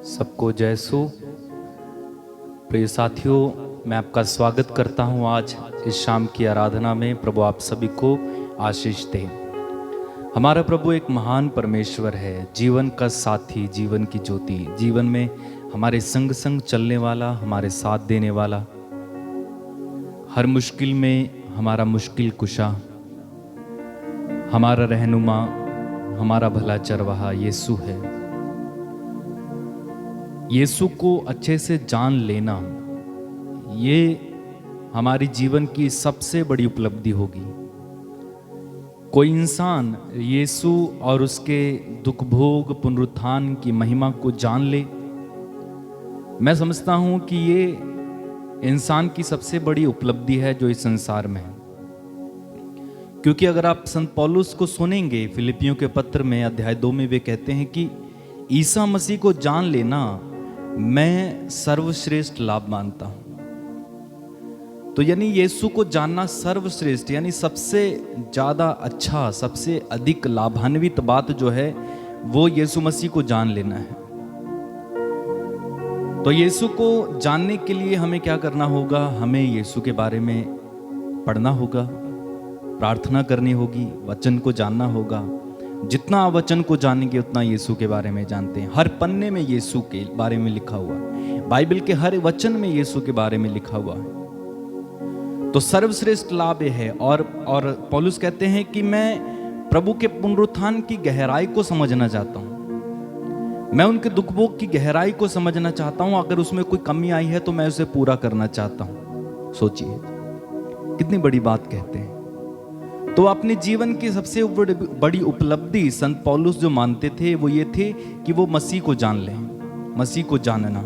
सबको जय सो। प्रिय साथियों, मैं आपका स्वागत करता हूं आज इस शाम की आराधना में। प्रभु आप सभी को आशीष दे। हमारा प्रभु एक महान परमेश्वर है, जीवन का साथी, जीवन की ज्योति, जीवन में हमारे संग संग चलने वाला, हमारे साथ देने वाला, हर मुश्किल में हमारा मुश्किल कुशा, हमारा रहनुमा, हमारा भला चरवाहा यीशु है। यीशु को अच्छे से जान लेना, ये हमारी जीवन की सबसे बड़ी उपलब्धि होगी। कोई इंसान यीशु और उसके दुख भोग पुनरुत्थान की महिमा को जान ले, मैं समझता हूं कि ये इंसान की सबसे बड़ी उपलब्धि है जो इस संसार में है। क्योंकि अगर आप संत पौलुस को सुनेंगे, फिलिपियों के पत्र में अध्याय 2 में वे कहते हैं कि ईसा मसीह को जान लेना मैं सर्वश्रेष्ठ लाभ मानता हूं। तो यानी यीशु को जानना सर्वश्रेष्ठ, यानी सबसे ज्यादा अच्छा, सबसे अधिक लाभान्वित बात जो है वो यीशु मसीह को जान लेना है। तो यीशु को जानने के लिए हमें क्या करना होगा? हमें यीशु के बारे में पढ़ना होगा, प्रार्थना करनी होगी, वचन को जानना होगा। जितना आप वचन को जानेंगे उतना यीशु के बारे में जानते हैं। हर पन्ने में यीशु के बारे में लिखा हुआ है, बाइबल के हर वचन में यीशु के बारे में लिखा हुआ है। तो सर्वश्रेष्ठ लाभ यह है। और पौलुस कहते हैं कि मैं प्रभु के पुनरुत्थान की गहराई को समझना चाहता हूं, मैं उनके दुख भोग की गहराई को समझना चाहता हूं। अगर उसमें कोई कमी आई है तो मैं उसे पूरा करना चाहता हूं। सोचिए कितनी बड़ी बात कहते हैं। तो अपने जीवन की सबसे बड़ी उपलब्धि संत पौलुस जो मानते थे वो ये थे कि वो मसीह को जान लें, मसीह को जानना।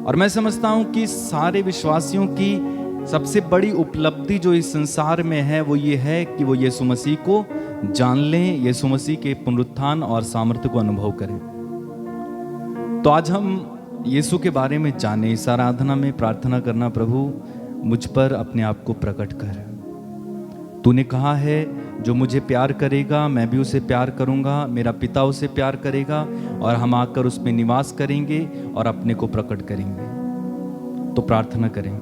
और मैं समझता हूं कि सारे विश्वासियों की सबसे बड़ी उपलब्धि जो इस संसार में है वो ये है कि वो यीशु मसीह को जान लें, यीशु मसीह के पुनरुत्थान और सामर्थ्य को अनुभव करें। तो आज हम यीशु के बारे में जाने। इस आराधना में प्रार्थना करना, प्रभु मुझ पर अपने आप को प्रकट कर। तूने कहा है जो मुझे प्यार करेगा मैं भी उसे प्यार करूंगा, मेरा पिता उसे प्यार करेगा और हम आकर उसमें निवास करेंगे और अपने को प्रकट करेंगे। तो प्रार्थना करें,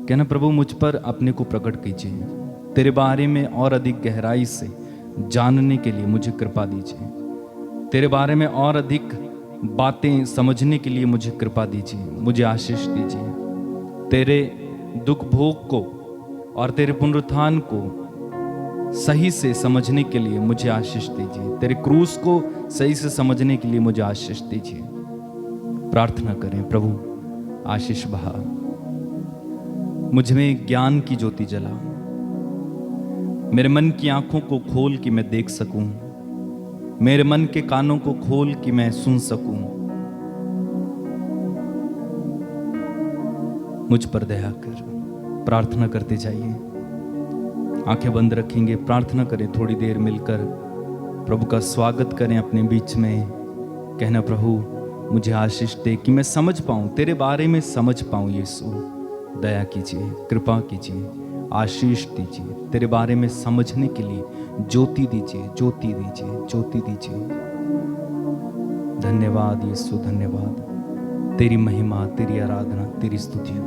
कहना प्रभु मुझ पर अपने को प्रकट कीजिए, तेरे बारे में और अधिक गहराई से जानने के लिए मुझे कृपा दीजिए, तेरे बारे में और अधिक बातें समझने के लिए मुझे कृपा दीजिए, मुझे आशीष दीजिए। तेरे दुख भोग को और तेरे पुनरुत्थान को सही से समझने के लिए मुझे आशीष दीजिए, तेरे क्रूस को सही से समझने के लिए मुझे आशीष दीजिए। प्रार्थना करें, प्रभु आशीष बहा, मुझ में ज्ञान की ज्योति जला, मेरे मन की आंखों को खोल कि मैं देख सकूं, मेरे मन के कानों को खोल कि मैं सुन सकूं। मुझ पर दया कर। प्रार्थना करते जाइए, आंखें बंद रखेंगे, प्रार्थना करें। थोड़ी देर मिलकर प्रभु का स्वागत करें अपने बीच में। कहना प्रभु मुझे आशीष दे कि मैं समझ पाऊं, तेरे बारे में समझ पाऊं। यीशु दया कीजिए, कृपा कीजिए, आशीष दीजिए, तेरे बारे में समझने के लिए ज्योति दीजिए, ज्योति दीजिए, ज्योति दीजिए। धन्यवाद यीशु, धन्यवाद। तेरी महिमा, तेरी आराधना, तेरी स्तुति।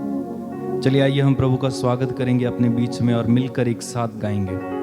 चलिए आइए हम प्रभु का स्वागत करेंगे अपने बीच में और मिलकर एक साथ गाएंगे।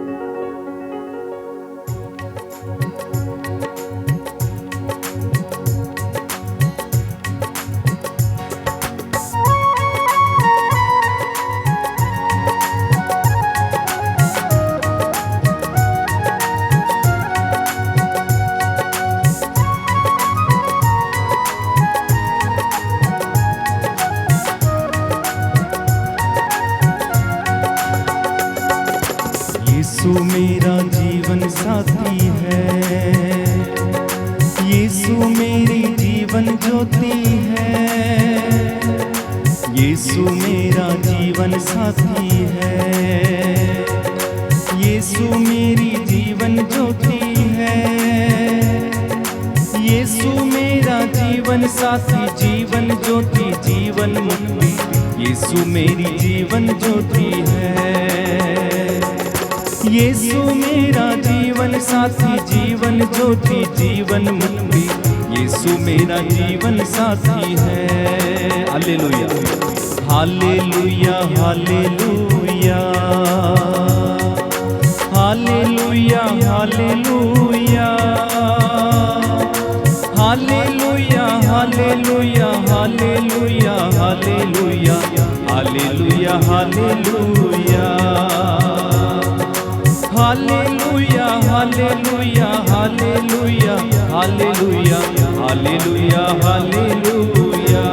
यीशु मेरा जीवन साथी है, यीशु मेरी जीवन ज्योति है, यीशु मेरा जीवन साथी है, यीशु मेरी जीवन ज्योति है, यीशु मेरा जीवन साथी, जीवन ज्योति, जीवन मुक्ति, यीशु मेरी जीवन ज्योति है। यीशु मेरा जीवन साथी, जीवन ज्योति, जीवन मुक्ति, यीशु मेरा जीवन साथी है। Hallelujah hallelujah hallelujah hallelujah hallelujah hallelujah hallelujah hallelujah hallelujah hallelujah hallelujah hallelujah hallelujah hallelujah hallelujah hallelujah hallelujah.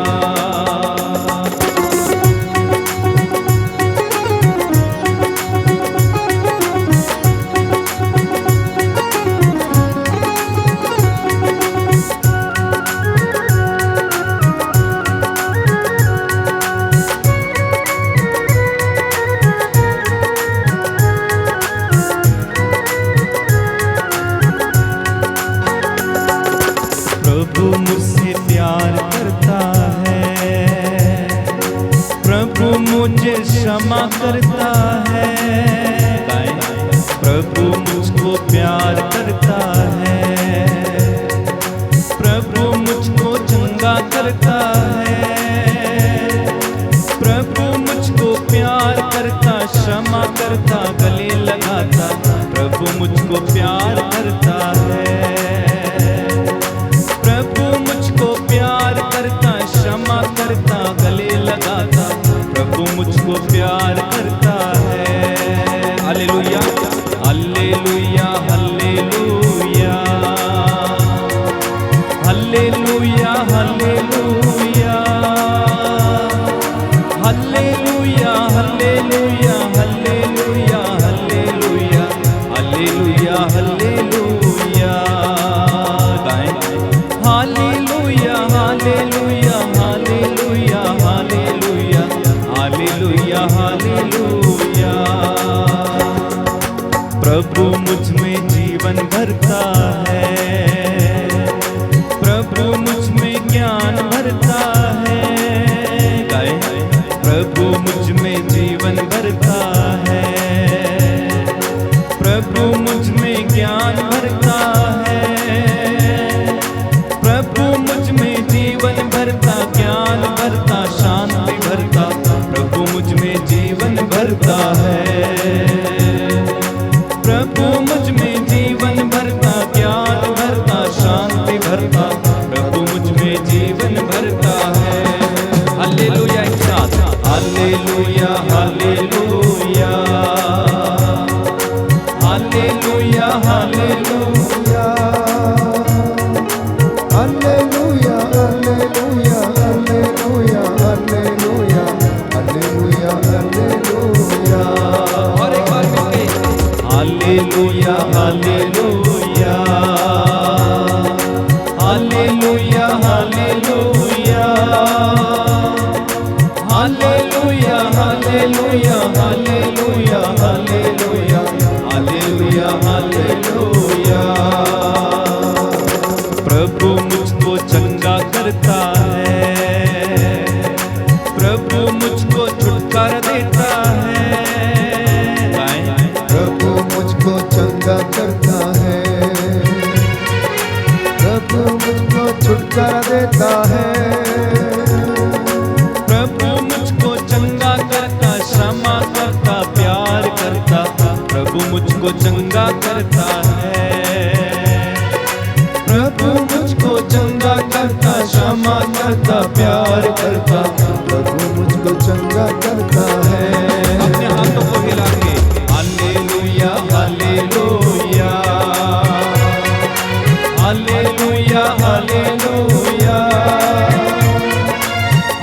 प्रभु मुझसे प्यार करता है, प्रभु मुझे क्षमा करता है। प्रभु मुझको प्यार करता है, प्रभु मुझको चंगा करता है। प्रभु मुझको प्यार करता, क्षमा करता, गले लगाता। प्रभु मुझको प्यार करता है, प्रभु मुझको प्यार करता, क्षमा करता, गले लगाता। प्रभु मुझको प्यार करता है। Hallelujah hallelujah hallelujah hallelujah hallelujah hallelujah hallelujah hallelujah hallelujah hallelujah hallelujah. गाएं hallelujah hallelujah hallelujah hallelujah hallelujah hallelujah. प्रभु मुझ में जीवन भरता है, प्रभु मुझ में ज्ञान भरता है। गाएं प्रभु मुझ में जीवन भरता है, प्रभु मुझ में ज्ञान भरता है। प्रभु मुझ में जीवन भरता, ज्ञान भरता, शांति भरता। प्रभु मुझ में जीवन भरता है, प्रभु मुझ में जीवन भरता, ज्ञान भरता, शांति भरता। प्रभु मुझ में जीवन भरता है। हालेलुया एक साथ hallelujah hallelujah hallelujah hallelujah Alleluia, alleluia, alleluia, alleluia, alleluia, alleluia. और एक बार मिलके hallelujah hallelujah hallelujah hallelujah hallelujah hallelujah hallelujah hallelujah hallelujah hallelujah. प्रभु मुझको चंगा करता है, प्रभु मुझको छुटकारा देता है। प्रभु मुझको चंगा करता है, प्रभु मुझको छुटकारा देता है। प्रभु मुझको चंगा करता, क्षमा करता, प्यार करता। प्रभु मुझको चंगा करता है, प्रभु मुझको चंगा करता, क्षमा करता, प्यार करता। प्रभु मुझको चंगा करता है। अपने हाथों को हिला के hallelujah hallelujah hallelujah hallelujah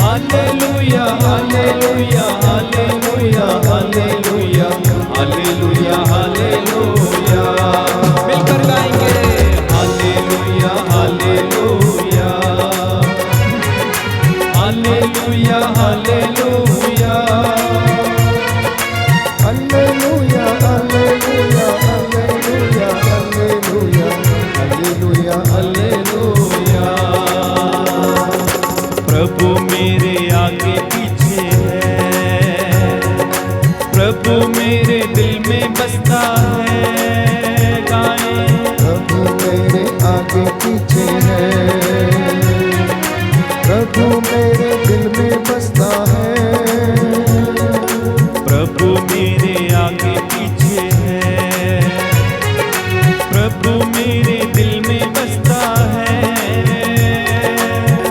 hallelujah hallelujah hallelujah hallelujah hallelujah hallelujah. मिलकर गाएंगे हालेलुया हालेलुया हालेलुया हालेलुया प्रभु मेरे दिल में बसता है, प्रभु मेरे आगे पीछे है, प्रभु मेरे दिल में बसता है,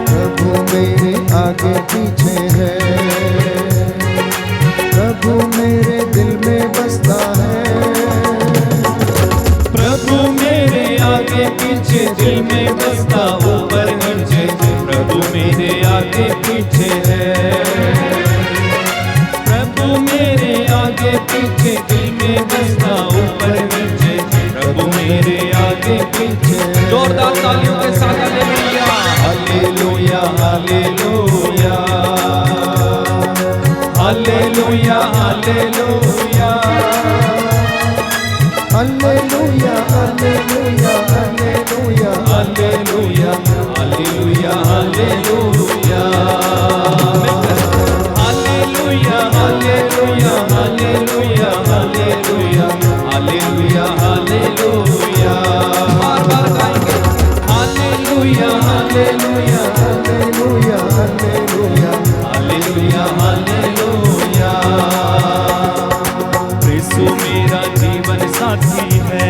प्रभु मेरे आगे पीछे है, प्रभु मेरे दिल में बसता है, प्रभु मेरे आगे पीछे दिल में बसता, ऊपर नीचे प्रभु मेरे आगे पीछे है, प्रभु मेरे आगे पीछे दिल में बसता, ऊपर नीचे प्रभु मेरे आगे पीछे। जोरदार तालियों के साथ hallelujah hallelujah hallelujah hallelujah hallelujah hallelujah hallelujah hallelujah hallelujah hallelujah hallelujah hallelujah hallelujah hallelujah hallelujah hallelujah hallelujah बार-बार गाएंगे hallelujah hallelujah hallelujah hallelujah hallelujah hallelujah. Yeshu मेरा जीवन साथी है,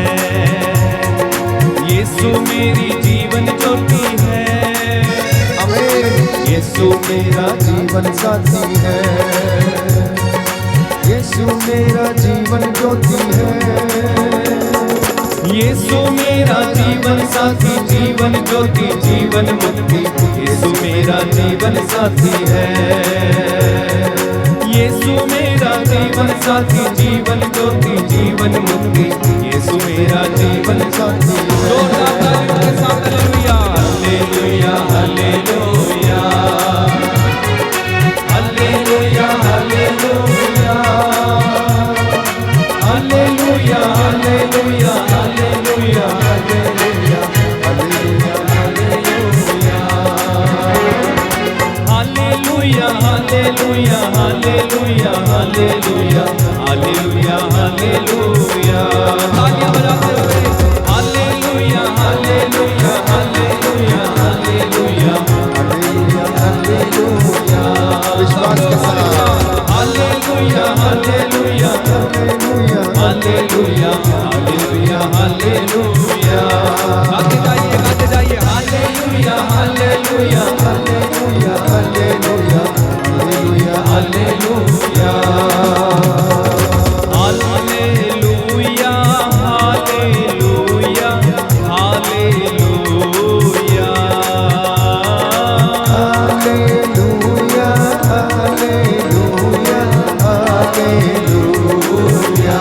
यीशु मेरी जीवन ज्योति है, आमीन। यीशु मेरा जीवन साथी है, यीशु मेरा जीवन ज्योति है, यीशु मेरा जीवन साथी, जीवन ज्योति, जीवन मुक्ति, यीशु मेरा जीवन साथी है, यीशु मेरा जीवन साथी, जीवन ज्योति, जीवन मुक्ति, यीशु मेरा जीवन साथी है। जोरदार तालियों के साथ hallelujah hallelujah hallelujah hallelujah hallelujah hallelujah hallelujah hallelujah hallelujah hallelujah hallelujah hallelujah hallelujah hallelujah hallelujah hallelujah. तालियां बजाते हुए hallelujah hallelujah hallelujah hallelujah hallelujah hallelujah. विश्वास के साथ hallelujah hallelujah hallelujah hallelujah hallelujah hallelujah. गाते जाइए hallelujah hallelujah hallelujah hallelujah hallelujah hallelujah hallelujah hallelujah hallelujah hallelujah hallelujah hallelujah.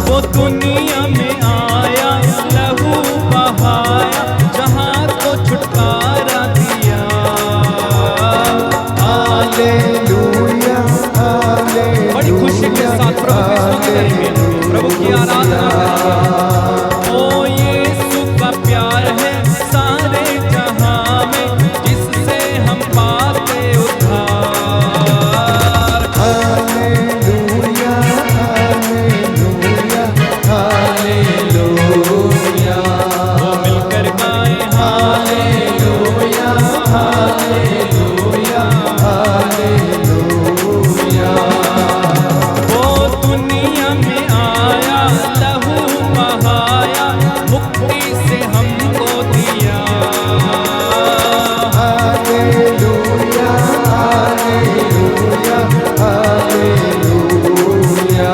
वो दुनिया में आया, लहू बहाया, जहां को छुटकारा दिया। Hallelujah hallelujah. बड़ी खुशी के साथ प्रभु की स्तुति करेंगे, प्रभु की आराधना करेंगे। ओ यीशु का प्यार है सारे जहां में, जिससे हम पाते उद्धार। हालेलुया हालेलुया हालेलुया वो मिलकर गाए हालेलुया हालेलुया हालेलुया। वो दुनिया में आया, लहू बहाया, मुक्ति से हमको दिया। Hallelujah hallelujah hallelujah.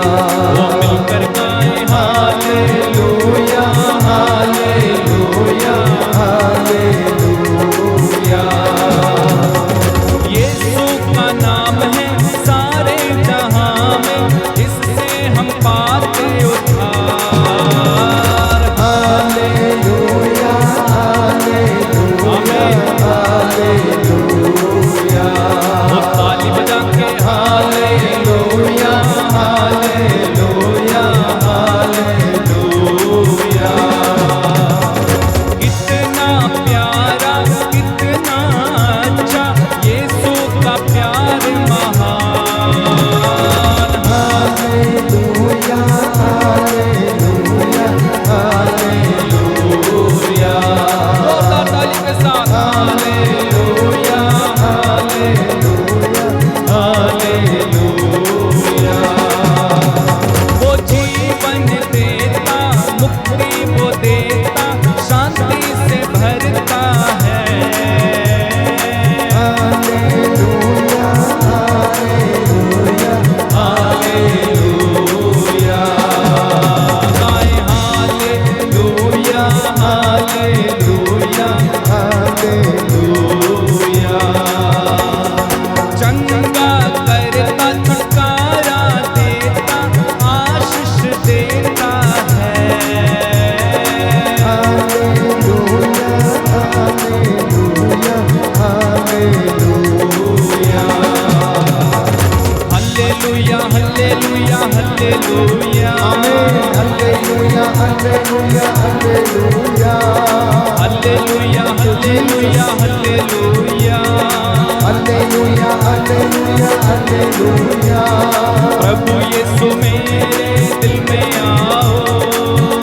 वो मिलकर गाए हालेलुया हालेलुया हालेलुया। यीशु का नाम है सारे जहां में, जिससे हम पाते उद्धार। Hallelujah hallelujah hallelujah. वो ताली बजा के हालेलुया हालेलुया हालेलुया। कितना प्यारा कितना अच्छा, यीशु का प्यार महान। Hallelujah hallelujah hallelujah. जोरदार ताली के साथ हालेलुया हालेलुया प्रभु यीशु मेरे दिल में आओ,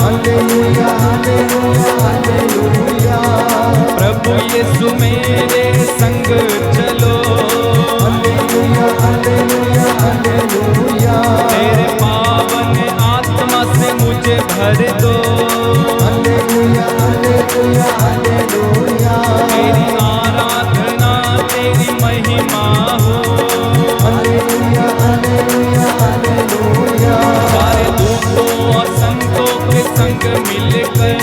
हालेलुया हालेलुया हालेलुया प्रभु यीशु मेरे संग चलो, हालेलुया हालेलुया हालेलुया तेरे पावन आत्मा से मुझे भर दो, हालेलुया हालेलुया हालेलुया तेरी आराधना तेरी महिमा हो, हालेलुया हालेलुया हालेलुया सारे दूतों और संतों के संग मिलकर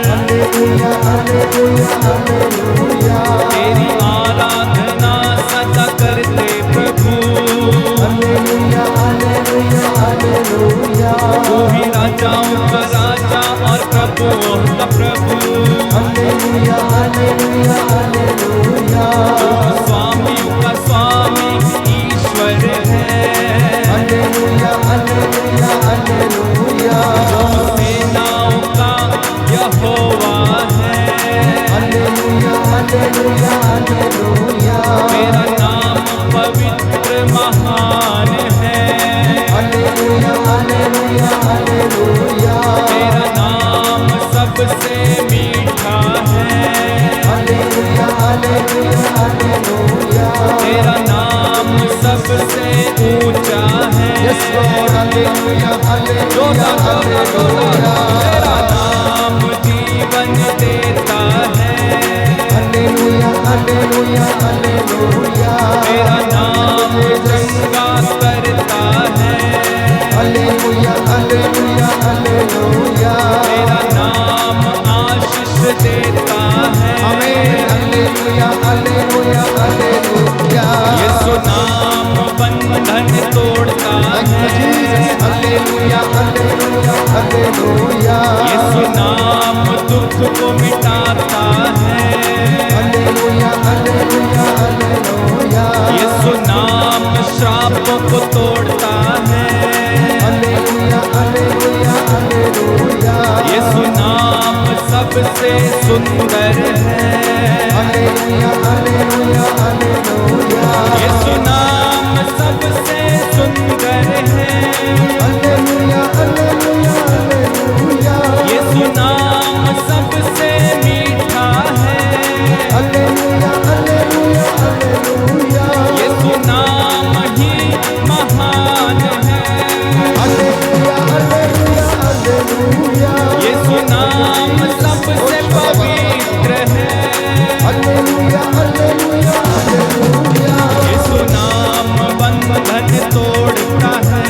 हालेलुया हालेलुया हालेलुया तेरी आराधना सदा करते प्रभु, हालेलुया हालेलुया हालेलुया तू ही राजाओं का राजा और प्रभुओं का प्रभु, हालेलुया हालेलुया हालेलुया स्वामियों का स्वामी ईश्वर है, हालेलुया हालेलुया हालेलुया सेनाओं का यहोवा है, हालेलुया हालेलुया हालेलुया तेरा नाम पवित्र महान है, हालेलुया हालेलुया हालेलुया तेरा नाम सबसे मीठा है, हालेलुया हालेलुया हालेलुया तेरा नाम सबसे ऊंचा है, yes Lord hallelujah hallelujah hallelujah तेरा नाम जीवन देता है, हालेलुया हालेलुया हालेलुया तेरा नाम चंगा करता है, हालेलुया हालेलुया हालेलुया तेरा नाम आशीष देता है, हालेलुया हालेलुया हालेलुया यीशु नाम बंधन तोड़ता है, हालेलुया हालेलुया हालेलुया यीशु नाम दुख को मिटाता है, हालेलुया हालेलुया हालेलुया यीशु नाम श्राप को तोड़ता है, हालेलुया हालेलुया हालेलुया यीशु नाम सबसे सुंदर है, हालेलुया हालेलुया हालेलुया यीशु नाम सबसे सुंदर है, हालेलुया हालेलुया हालेलुया यीशु नाम सबसे मीठा है, हालेलुया हालेलुया हालेलुया यीशु नाम ही महान है, हालेलुया हालेलुया हालेलुया यीशु नाम सबसे पवित्र है, हालेलुया हालेलुया हालेलुया यीशु नाम बंधन तोड़ता है,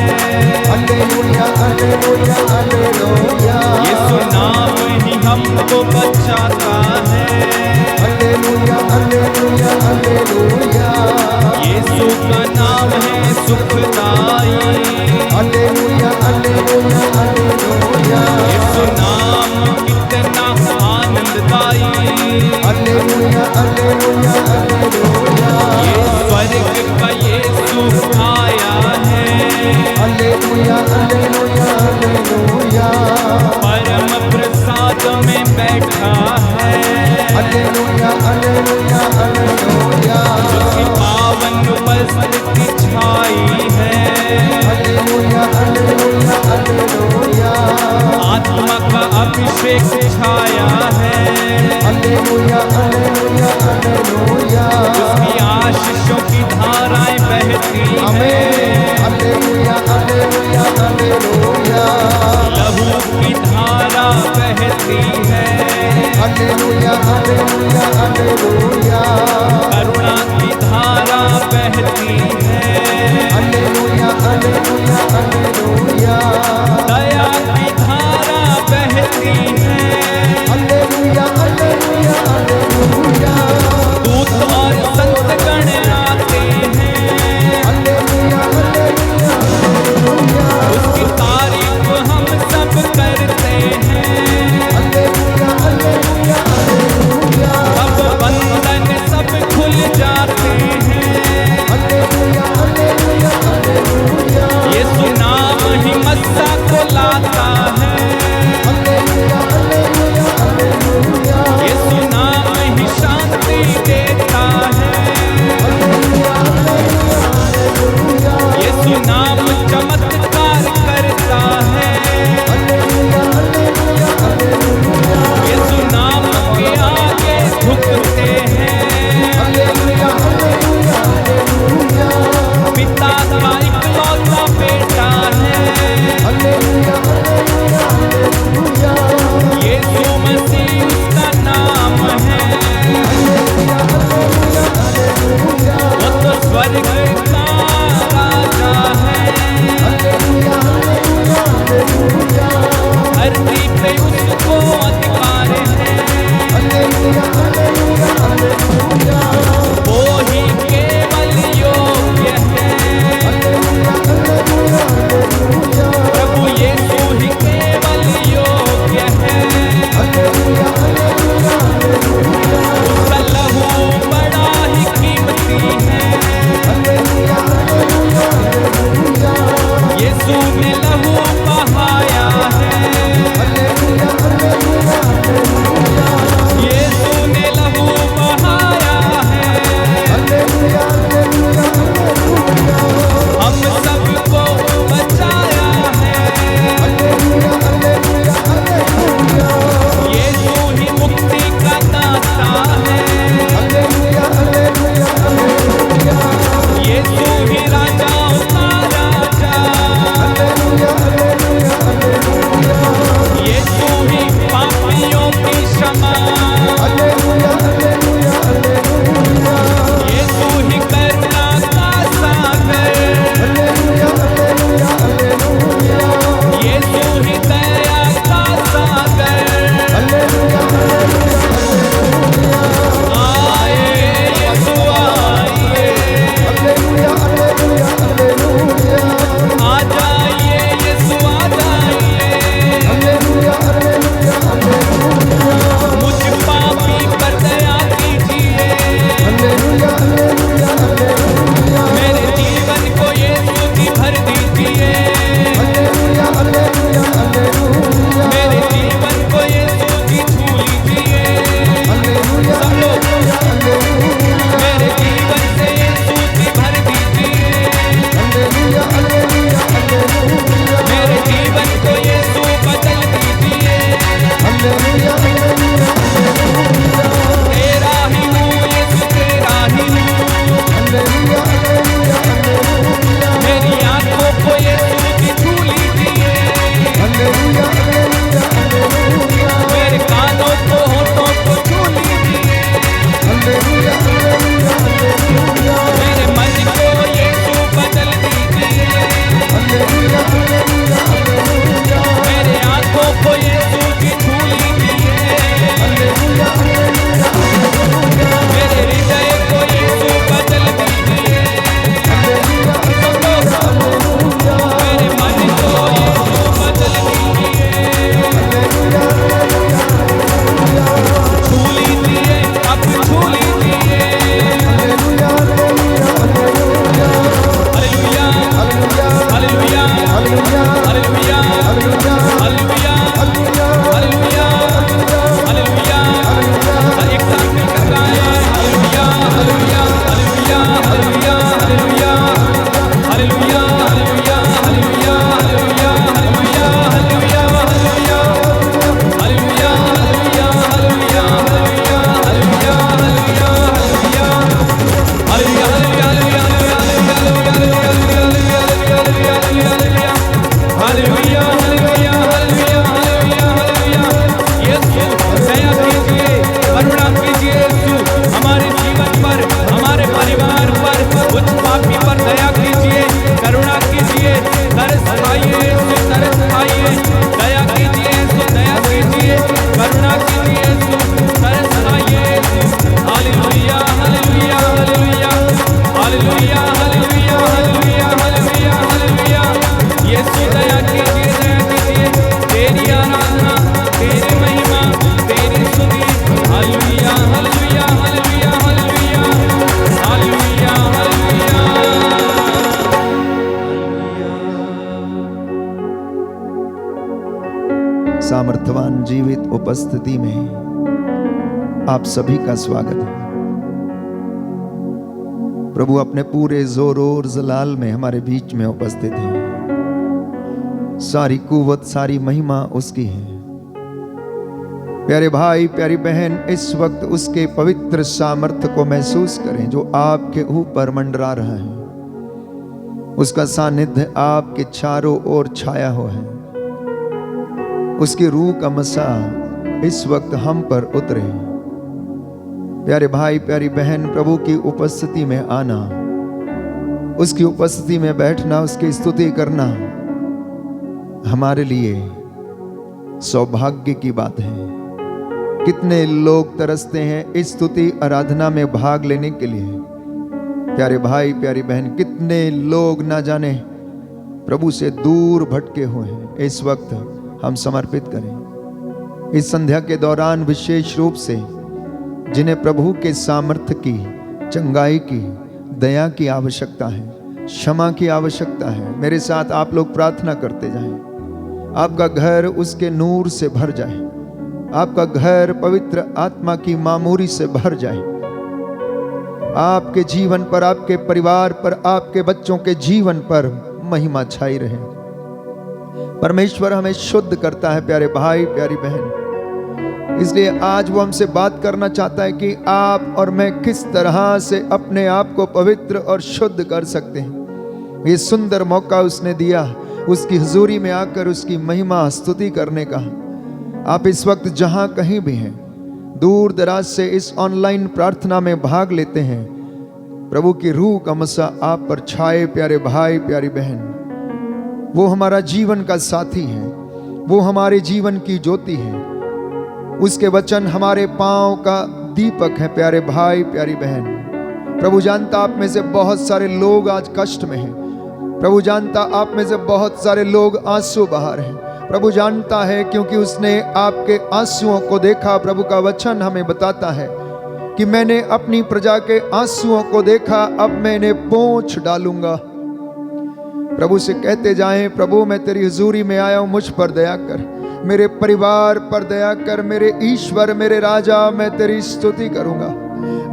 हालेलुया हालेलुया हालेलुया यीशु नाम ही हमको बचाता है, हालेलुया हालेलुया हालेलुया यीशु का नाम है सुखदाई, हालेलुया हालेलुया हालेलुया यीशु नाम कितना आनंददाई, हालेलुया हालेलुया हालेलुया ये स्वर्ग का यीशु आया है, हालेलुया हालेलुया हालेलुया परम प्रसाद में बैठा है, हालेलुया हालेलुया हालेलुया उसकी पावन उपस्थिति छाई है, हालेलुया हालेलुया हालेलुया आत्मा का अभिषेक छाया है, हालेलुया हालेलुया हालेलुया उसकी आशीषों की धाराएं बहती हैं, हालेलुया हालेलुया हालेलुया लहू की धारा बहती है, हालेलुया हालेलुया हालेलुया करुणा की धारा बहती है, हालेलुया हालेलुया हालेलुया दया की धारा बहती है, हालेलुया हालेलुया हालेलुया दूत और संत गण आते हैं, हालेलुया हालेलुया हालेलुया उसकी तारीफ हम सब करते हैं, हालेलुया हालेलुया हालेलुया सब बंधन सब खुल जाते हैं, हालेलुया हालेलुया हालेलुया यीशु नाम ही मस्सा को उपस्थिति में आप सभी का स्वागत है। प्रभु अपने पूरे जोर और जलाल में हमारे बीच में उपस्थित है। सारी कुव्वत, सारी महिमा उसकी है। प्यारे भाई, प्यारी बहन, इस वक्त उसके पवित्र सामर्थ्य को महसूस करें जो आपके ऊपर मंडरा रहा है। उसका सानिध्य आपके चारों ओर छाया हुआ है। उसकी रूह का मसा इस वक्त हम पर उतरे। प्यारे भाई, प्यारी बहन, प्रभु की उपस्थिति में आना, उसकी उपस्थिति में बैठना, उसकी स्तुति करना हमारे लिए सौभाग्य की बात है। कितने लोग तरसते हैं इस स्तुति आराधना में भाग लेने के लिए। प्यारे भाई, प्यारी बहन, कितने लोग ना जाने प्रभु से दूर भटके हुए हैं। इस वक्त हम समर्पित करें इस संध्या के दौरान विशेष रूप से जिन्हें प्रभु के सामर्थ्य की, चंगाई की, दया की आवश्यकता है, क्षमा की आवश्यकता है। मेरे साथ आप लोग प्रार्थना करते जाएं। आपका घर उसके नूर से भर जाए, आपका घर पवित्र आत्मा की मामूरी से भर जाए। आपके जीवन पर, आपके परिवार पर, आपके बच्चों के जीवन पर महिमा छाई रहे। परमेश्वर हमें शुद्ध करता है प्यारे भाई, प्यारी बहन। इसलिए आज वो हमसे बात करना चाहता है कि आप और मैं किस तरह से अपने आप को पवित्र और शुद्ध कर सकते हैं। ये सुंदर मौका उसने दिया उसकी हुजूरी में आकर उसकी महिमा स्तुति करने का। आप इस वक्त जहां कहीं भी हैं, दूर दराज से इस ऑनलाइन प्रार्थना में भाग लेते हैं, प्रभु की रूह का मसा आप पर छाए प्यारे भाई, प्यारी बहन। वो हमारा जीवन का साथी है, वो हमारे जीवन की ज्योति है। उसके वचन हमारे पांव का दीपक है प्यारे भाई, प्यारी बहन। प्रभु जानता आप में से बहुत सारे लोग आज कष्ट में हैं। प्रभु जानता आप में से बहुत सारे लोग आंसू बहा रहे हैं। प्रभु जानता है क्योंकि उसने आपके आंसुओं को देखा। प्रभु का वचन हमें बताता है कि मैंने अपनी प्रजा के आंसुओं को देखा, अब मैं इन्हें पोंछ डालूंगा। प्रभु से कहते जाएं, प्रभु मैं तेरी हुजूरी में आया हूं, मुझ पर दया कर, मेरे परिवार पर दया कर, मेरे ईश्वर, मेरे राजा, मैं तेरी स्तुति करूंगा,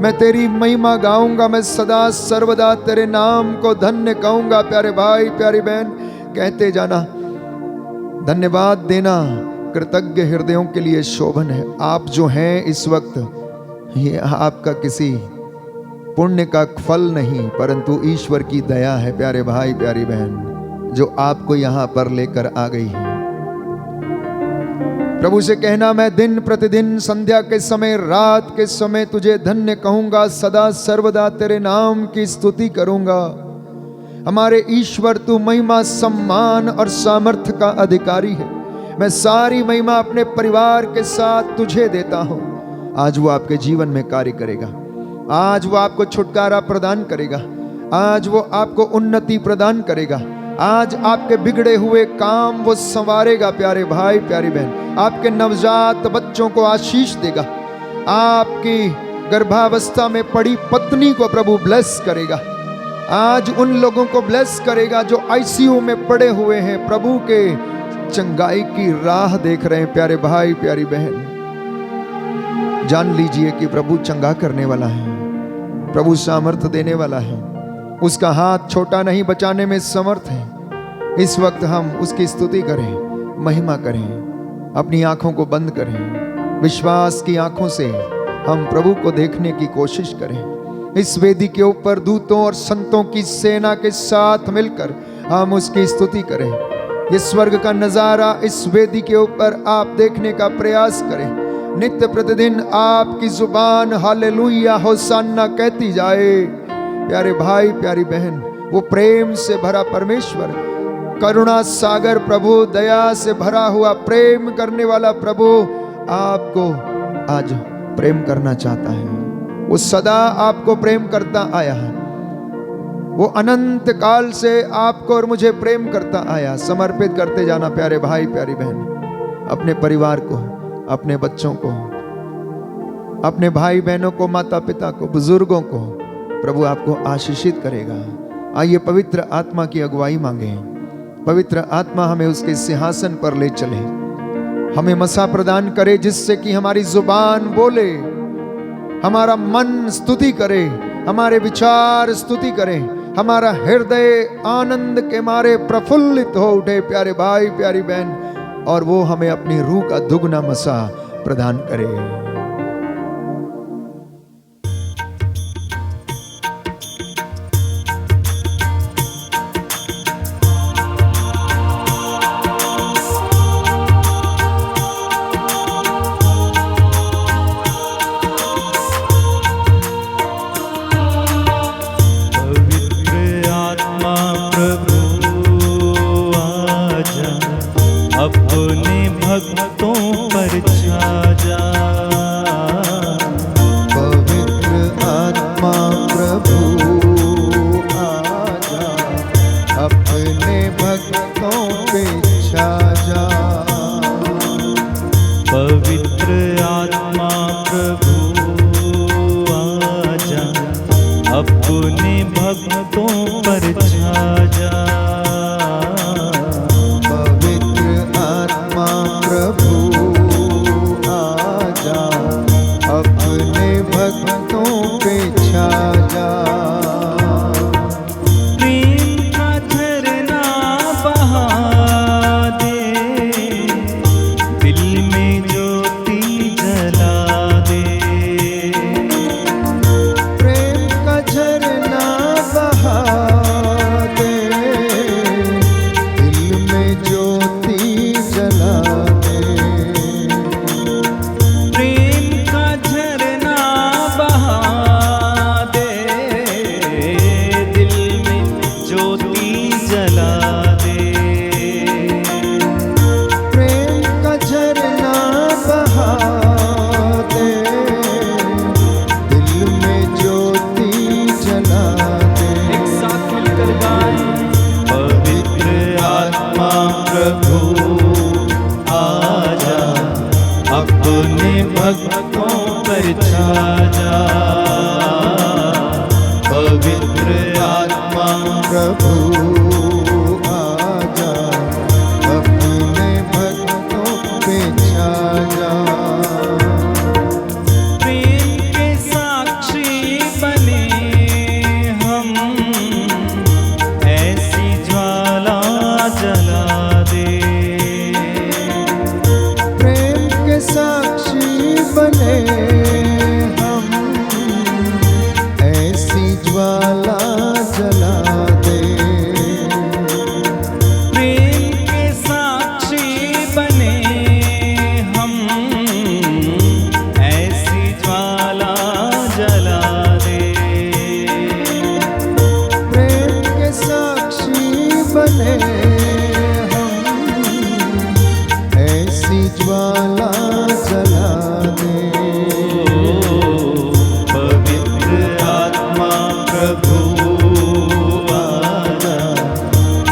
मैं तेरी महिमा गाऊंगा, मैं सदा सर्वदा तेरे नाम को धन्य कहूंगा। प्यारे भाई, प्यारी बहन, कहते जाना, धन्यवाद देना कृतज्ञ हृदयों के लिए शोभन है। आप जो हैं इस वक्त, ये आपका किसी पुण्य का फल नहीं, परंतु ईश्वर की दया है प्यारे भाई, प्यारी बहन, जो आपको यहां पर लेकर आ गई है। प्रभु से कहना, मैं दिन प्रतिदिन संध्या के समय, रात के समय तुझे धन्य कहूंगा, सदा सर्वदा तेरे नाम की स्तुति करूंगा। हमारे ईश्वर, तू महिमा, सम्मान और सामर्थ्य का अधिकारी है। मैं सारी महिमा अपने परिवार के साथ तुझे देता हूं। आज वो आपके जीवन में कार्य करेगा। आज वो आपको छुटकारा प्रदान करेगा। आज वो आपको उन्नति प्रदान करेगा। आज आपके बिगड़े हुए काम वो संवारेगा प्यारे भाई, प्यारी बहन। आपके नवजात बच्चों को आशीष देगा। आपकी गर्भावस्था में पड़ी पत्नी को प्रभु ब्लेस करेगा। आज उन लोगों को ब्लेस करेगा जो आईसीयू में पड़े हुए हैं, प्रभु के चंगाई की राह देख रहे हैं प्यारे भाई, प्यारी बहन। जान लीजिए कि प्रभु चंगा करने वाला है, प्रभु सामर्थ्य देने वाला है। उसका हाथ छोटा नहीं, बचाने में समर्थ है। इस वक्त हम उसकी स्तुति करें, महिमा करें, अपनी आंखों को बंद करें, विश्वास की आंखों से हम प्रभु को देखने की कोशिश करें। इस वेदी के ऊपर दूतों और संतों की सेना के साथ मिलकर हम उसकी स्तुति करें। ये स्वर्ग का नजारा इस वेदी के ऊपर आप देखने का प्रयास करें। नित्य प्रतिदिन आपकी जुबान हालेलुया, होसाना कहती जाए। प्यारे भाई, प्यारी बहन, वो प्रेम से भरा परमेश्वर, करुणा सागर प्रभु, दया से भरा हुआ प्रेम करने वाला प्रभु आपको आज प्रेम करना चाहता है। वो सदा आपको प्रेम करता आया है। वो अनंत काल से आपको और मुझे प्रेम करता आया। समर्पित करते जाना प्यारे भाई, प्यारी बहन, अपने परिवार को, अपने बच्चों को, अपने भाई बहनों को, माता पिता को, बुजुर्गों को प्रभु आपको आशीषित करेगा। आइए पवित्र आत्मा की अगुवाई मांगे। पवित्र आत्मा हमें उसके सिंहासन पर ले चले। हमें मसा प्रदान करे जिससे कि हमारी जुबान बोले, हमारा मन स्तुति करे, हमारे विचार स्तुति करें, हमारा हृदय आनंद के मारे प्रफुल्लित हो उठे प्यारे भाई प्यारी बहन, और वो हमें अपनी रूह का दुगना मसा प्रदान करे। अपने भक्तों पर छा जा। पवित्र आत्मा प्रभु आजा, अपने भक्तों पे छा जा। पवित्र आत्मा प्रभु आजा, अपने भक्तों पर छा जा। प्रभु आजा, अपने भक्तों पे छा जा। प्रेम का झरना बहा दे, दिल में ज्योति जला दे। प्रेम का झरना बहा दे, दिल में ज्योति जला दे। प्रेम का झरना बहा दे, दिल में ज्योति जला दे। प्रेम का झरना बहा दे, दिल में ज्योति जला दे। एक साथ मिलकर गाएं। पवित्र आत्मा प्रभु आजा, अपने भक्तों पर छा जा। पवित्र आत्मा प्रभु आजा, अपने भक्तों पे छा जा। प्रेम के साक्षी बने हम, ऐसी ज्वाला जला दे। प्रेम के साक्षी बने हम, ऐसी ज्वाला जला दे। प्रेम के साक्षी बने हम, ऐसी ज्वाला जला दे। प्रेम के साक्षी बने हम, ऐसी ज्वाला जला दे। पवित्र आत्मा प्रभु आजा,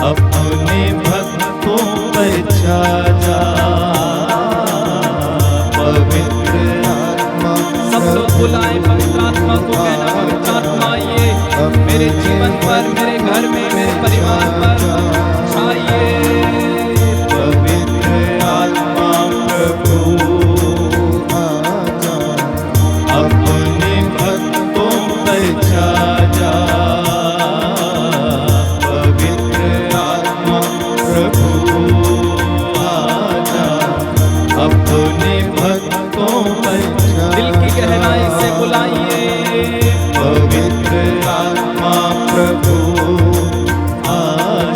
अपने भक्तों पर छा जा। पवित्र आत्मा सब लोग बुलाएं पवित्र आत्मा को, कहना पवित्र आत्मा ये मेरे जीवन पर, मेरे घर में, मेरे परिवार पर छाइए। पवित्र आत्मा प्रभु आजा, अपने भक्तों पर छा जा। पवित्र आत्मा प्रभु आजा, अपने भक्तों पर दिल की गहराई से बुलाइए। पवित्र आत्मा प्रभु आजा,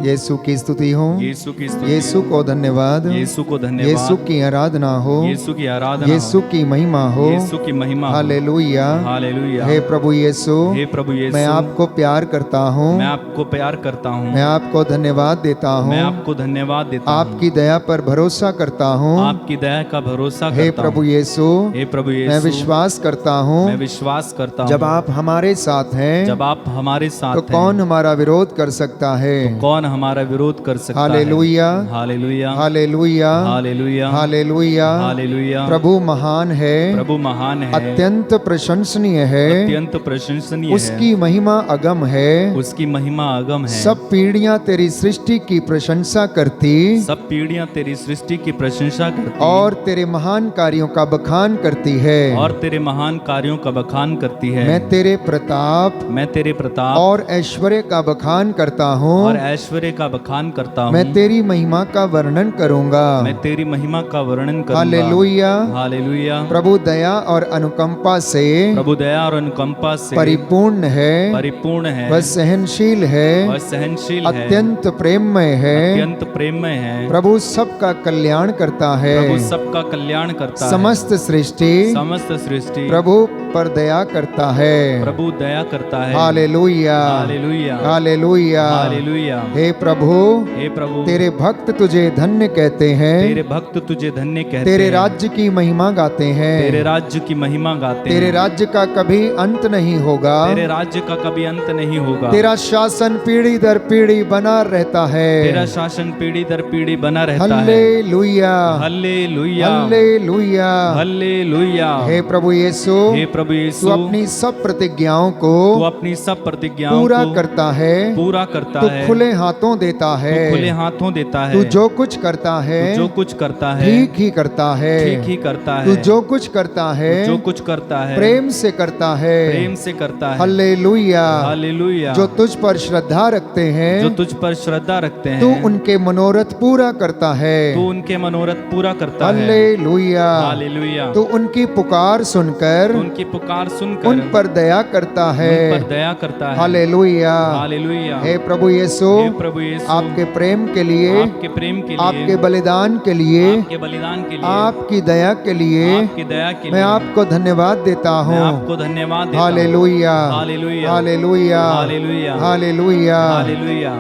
यीशु की स्तुति हो, यीशु की स्तुति यीशु हो, को धन्यवाद, यीशु को धन्यवाद, यीशु की आराधना हो, यीशु की आराधना यीशु हो, की महिमा हो। यीशु की महिमा हो। Hallelujah, hallelujah. हे प्रभु यीशु, हे प्रभु यीशु, मैं आपको प्यार करता हूँ, मैं आपको प्यार करता हूँ, मैं आपको धन्यवाद देता हूँ, मैं आपको धन्यवाद देता हूँ, आपकी दया पर भरोसा करता हूँ। आपकी दया का भरोसा हे करता प्रभु हूँ। यीशु, हे प्रभु मैं यीशु, विश्वास करता हूँ, मैं विश्वास करता हूँ, जब आप हमारे साथ हैं जब आप हमारे साथ तो हैं, कौन हमारा विरोध कर सकता है। कौन हमारा विरोध कर सकता है। Hallelujah, hallelujah, hallelujah, hallelujah, hallelujah. Hallelujah. प्रभु महान है, प्रभु महान है, अत्यंत प्रशंसनीय है, अत्यंत प्रशंसनीय उसकी है, महिमा अगम है। उसकी महिमा अगम है। सब पीढ़ियां तेरी सृष्टि की प्रशंसा करती सब पीढ़ियां तेरी सृष्टि की प्रशंसा करती और तेरे महान कार्यों का बखान करती है। और तेरे महान कार्यों का बखान करती है। मैं तेरे प्रताप मैं तेरे प्रताप और ऐश्वर्य का बखान करता हूँ। और ऐश्वर्य का बखान करता हूँ। मैं तेरी महिमा का वर्णन करूंगा। मैं तेरी महिमा का वर्णन करूंगा। Hallelujah, hallelujah. प्रभु दया और अनुकंपा से प्रभु दया और अनुकंपा से परिपूर्ण है, परिपूर्ण है, वह सहनशील है, वह सहनशील है, अत्यंत प्रेममय है। अत्यंत प्रेममय है। प्रभु सबका कल्याण करता है। प्रभु सबका कल्याण करता है। समस्त सृष्टि समस्त सृष्टि प्रभु पर दया करता है। प्रभु दया करता है। Hallelujah, hallelujah, hallelujah, hallelujah. हे प्रभु, हे प्रभु, तेरे भक्त तुझे धन्य कहते हैं। तेरे भक्त तुझे धन्य कहते तेरे हैं। राज्य की महिमा गाते हैं। तेरे राज्य की महिमा गाते हैं। तेरे राज्य का कभी अंत नहीं होगा। तेरे राज्य का कभी अंत नहीं होगा। तेरा शासन पीढ़ी दर पीढ़ी बना रहता है। तेरा शासन पीढ़ी दर पीढ़ी बना रहता है। Hallelujah, hallelujah, hallelujah, hallelujah. हे प्रभु यीशु, हे प्रभु तू यीशु, अपनी सब प्रतिज्ञाओं को तू अपनी सब प्रतिज्ञाओं पूरा को करता है। पूरा करता तू है। खुले हाथों देता है। तू खुले हाथों देता है। तू जो कुछ करता है तू जो कुछ करता है ठीक ही करता है। ठीक ही करता है। तू जो कुछ करता है तू जो कुछ करता है प्रेम से करता है। प्रेम से करता है। Hallelujah, hallelujah. जो तुझ पर श्रद्धा रखते हैं जो तुझ पर श्रद्धा रखते हैं तू उनके मनोरथ पूरा करता है। तू उनके मनोरथ पूरा करता है। Hallelujah, hallelujah. तू उनकी पुकार सुनकर उनकी पुकार सुनकर उन पर दया करता है। उन पर दया करता है। Hallelujah, hallelujah. हे प्रभु यीशु, हे प्रभु यीशु, आपके प्रेम के लिए, आपके प्रेम के लिए, आपके बलिदान के लिए, आपके बलिदान के लिए, आपकी दया के लिए आपकी दया के लिए मैं आपको धन्यवाद देता मैं हूँ। आपको धन्यवाद देता हूँ। Hallelujah, hallelujah, hallelujah, hallelujah, hallelujah. Hallelujah.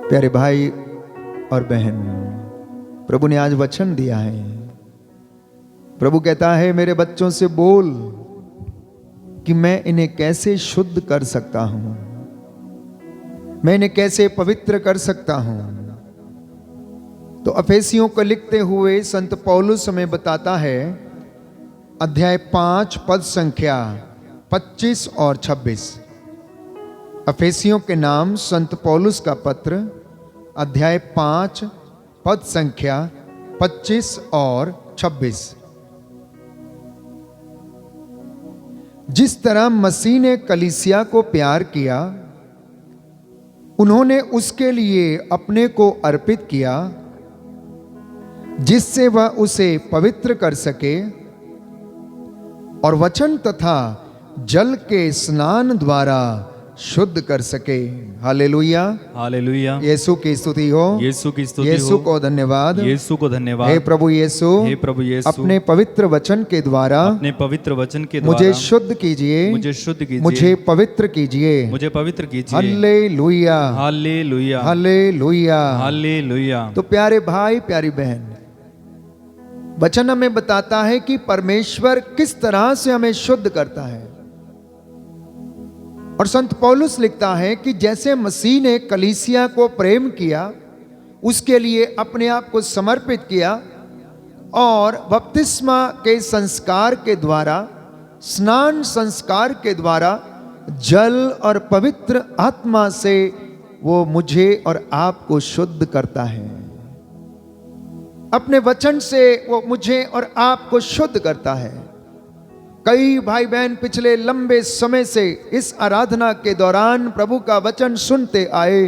प्यारे भाई और बहन, प्रभु ने आज वचन दिया है। प्रभु कहता है मेरे बच्चों से बोल कि मैं इन्हें कैसे शुद्ध कर सकता हूं, मैं इन्हें कैसे पवित्र कर सकता हूं। तो अफेसियों को लिखते हुए संत पौलुस हमें बताता है, अध्याय 5 पद संख्या 25 और 26। अफेसियों के नाम संत पौलुस का पत्र, अध्याय 5 पद संख्या 25 और 26। जिस तरह मसीह ने कलीसिया को प्यार किया, उन्होंने उसके लिए अपने को अर्पित किया, जिससे वह उसे पवित्र कर सके और वचन तथा जल के स्नान द्वारा शुद्ध कर सके। Hallelujah, hallelujah. यीशु की स्तुति हो, यीशु की स्तुति हो, यीशु को धन्यवाद, यीशु को धन्यवाद। हे प्रभु यीशु, हे प्रभु यीशु, अपने पवित्र वचन के द्वारा अपने पवित्र वचन के द्वारा मुझे शुद्ध कीजिए, मुझे शुद्ध कीजिए, मुझे पवित्र कीजिए। मुझे पवित्र कीजिए। Hallelujah, hallelujah, hallelujah. हालेलुया। तो प्यारे भाई प्यारी बहन, वचन हमें बताता है कि परमेश्वर किस तरह से हमें शुद्ध करता है। और संत पौलुस लिखता है कि जैसे मसीह ने कलीसिया को प्रेम किया, उसके लिए अपने आप को समर्पित किया और बपतिस्मा के संस्कार के द्वारा, स्नान संस्कार के द्वारा जल और पवित्र आत्मा से वो मुझे और आपको शुद्ध करता है। अपने वचन से वो मुझे और आपको शुद्ध करता है। कई भाई बहन पिछले लंबे समय से इस आराधना के दौरान प्रभु का वचन सुनते आए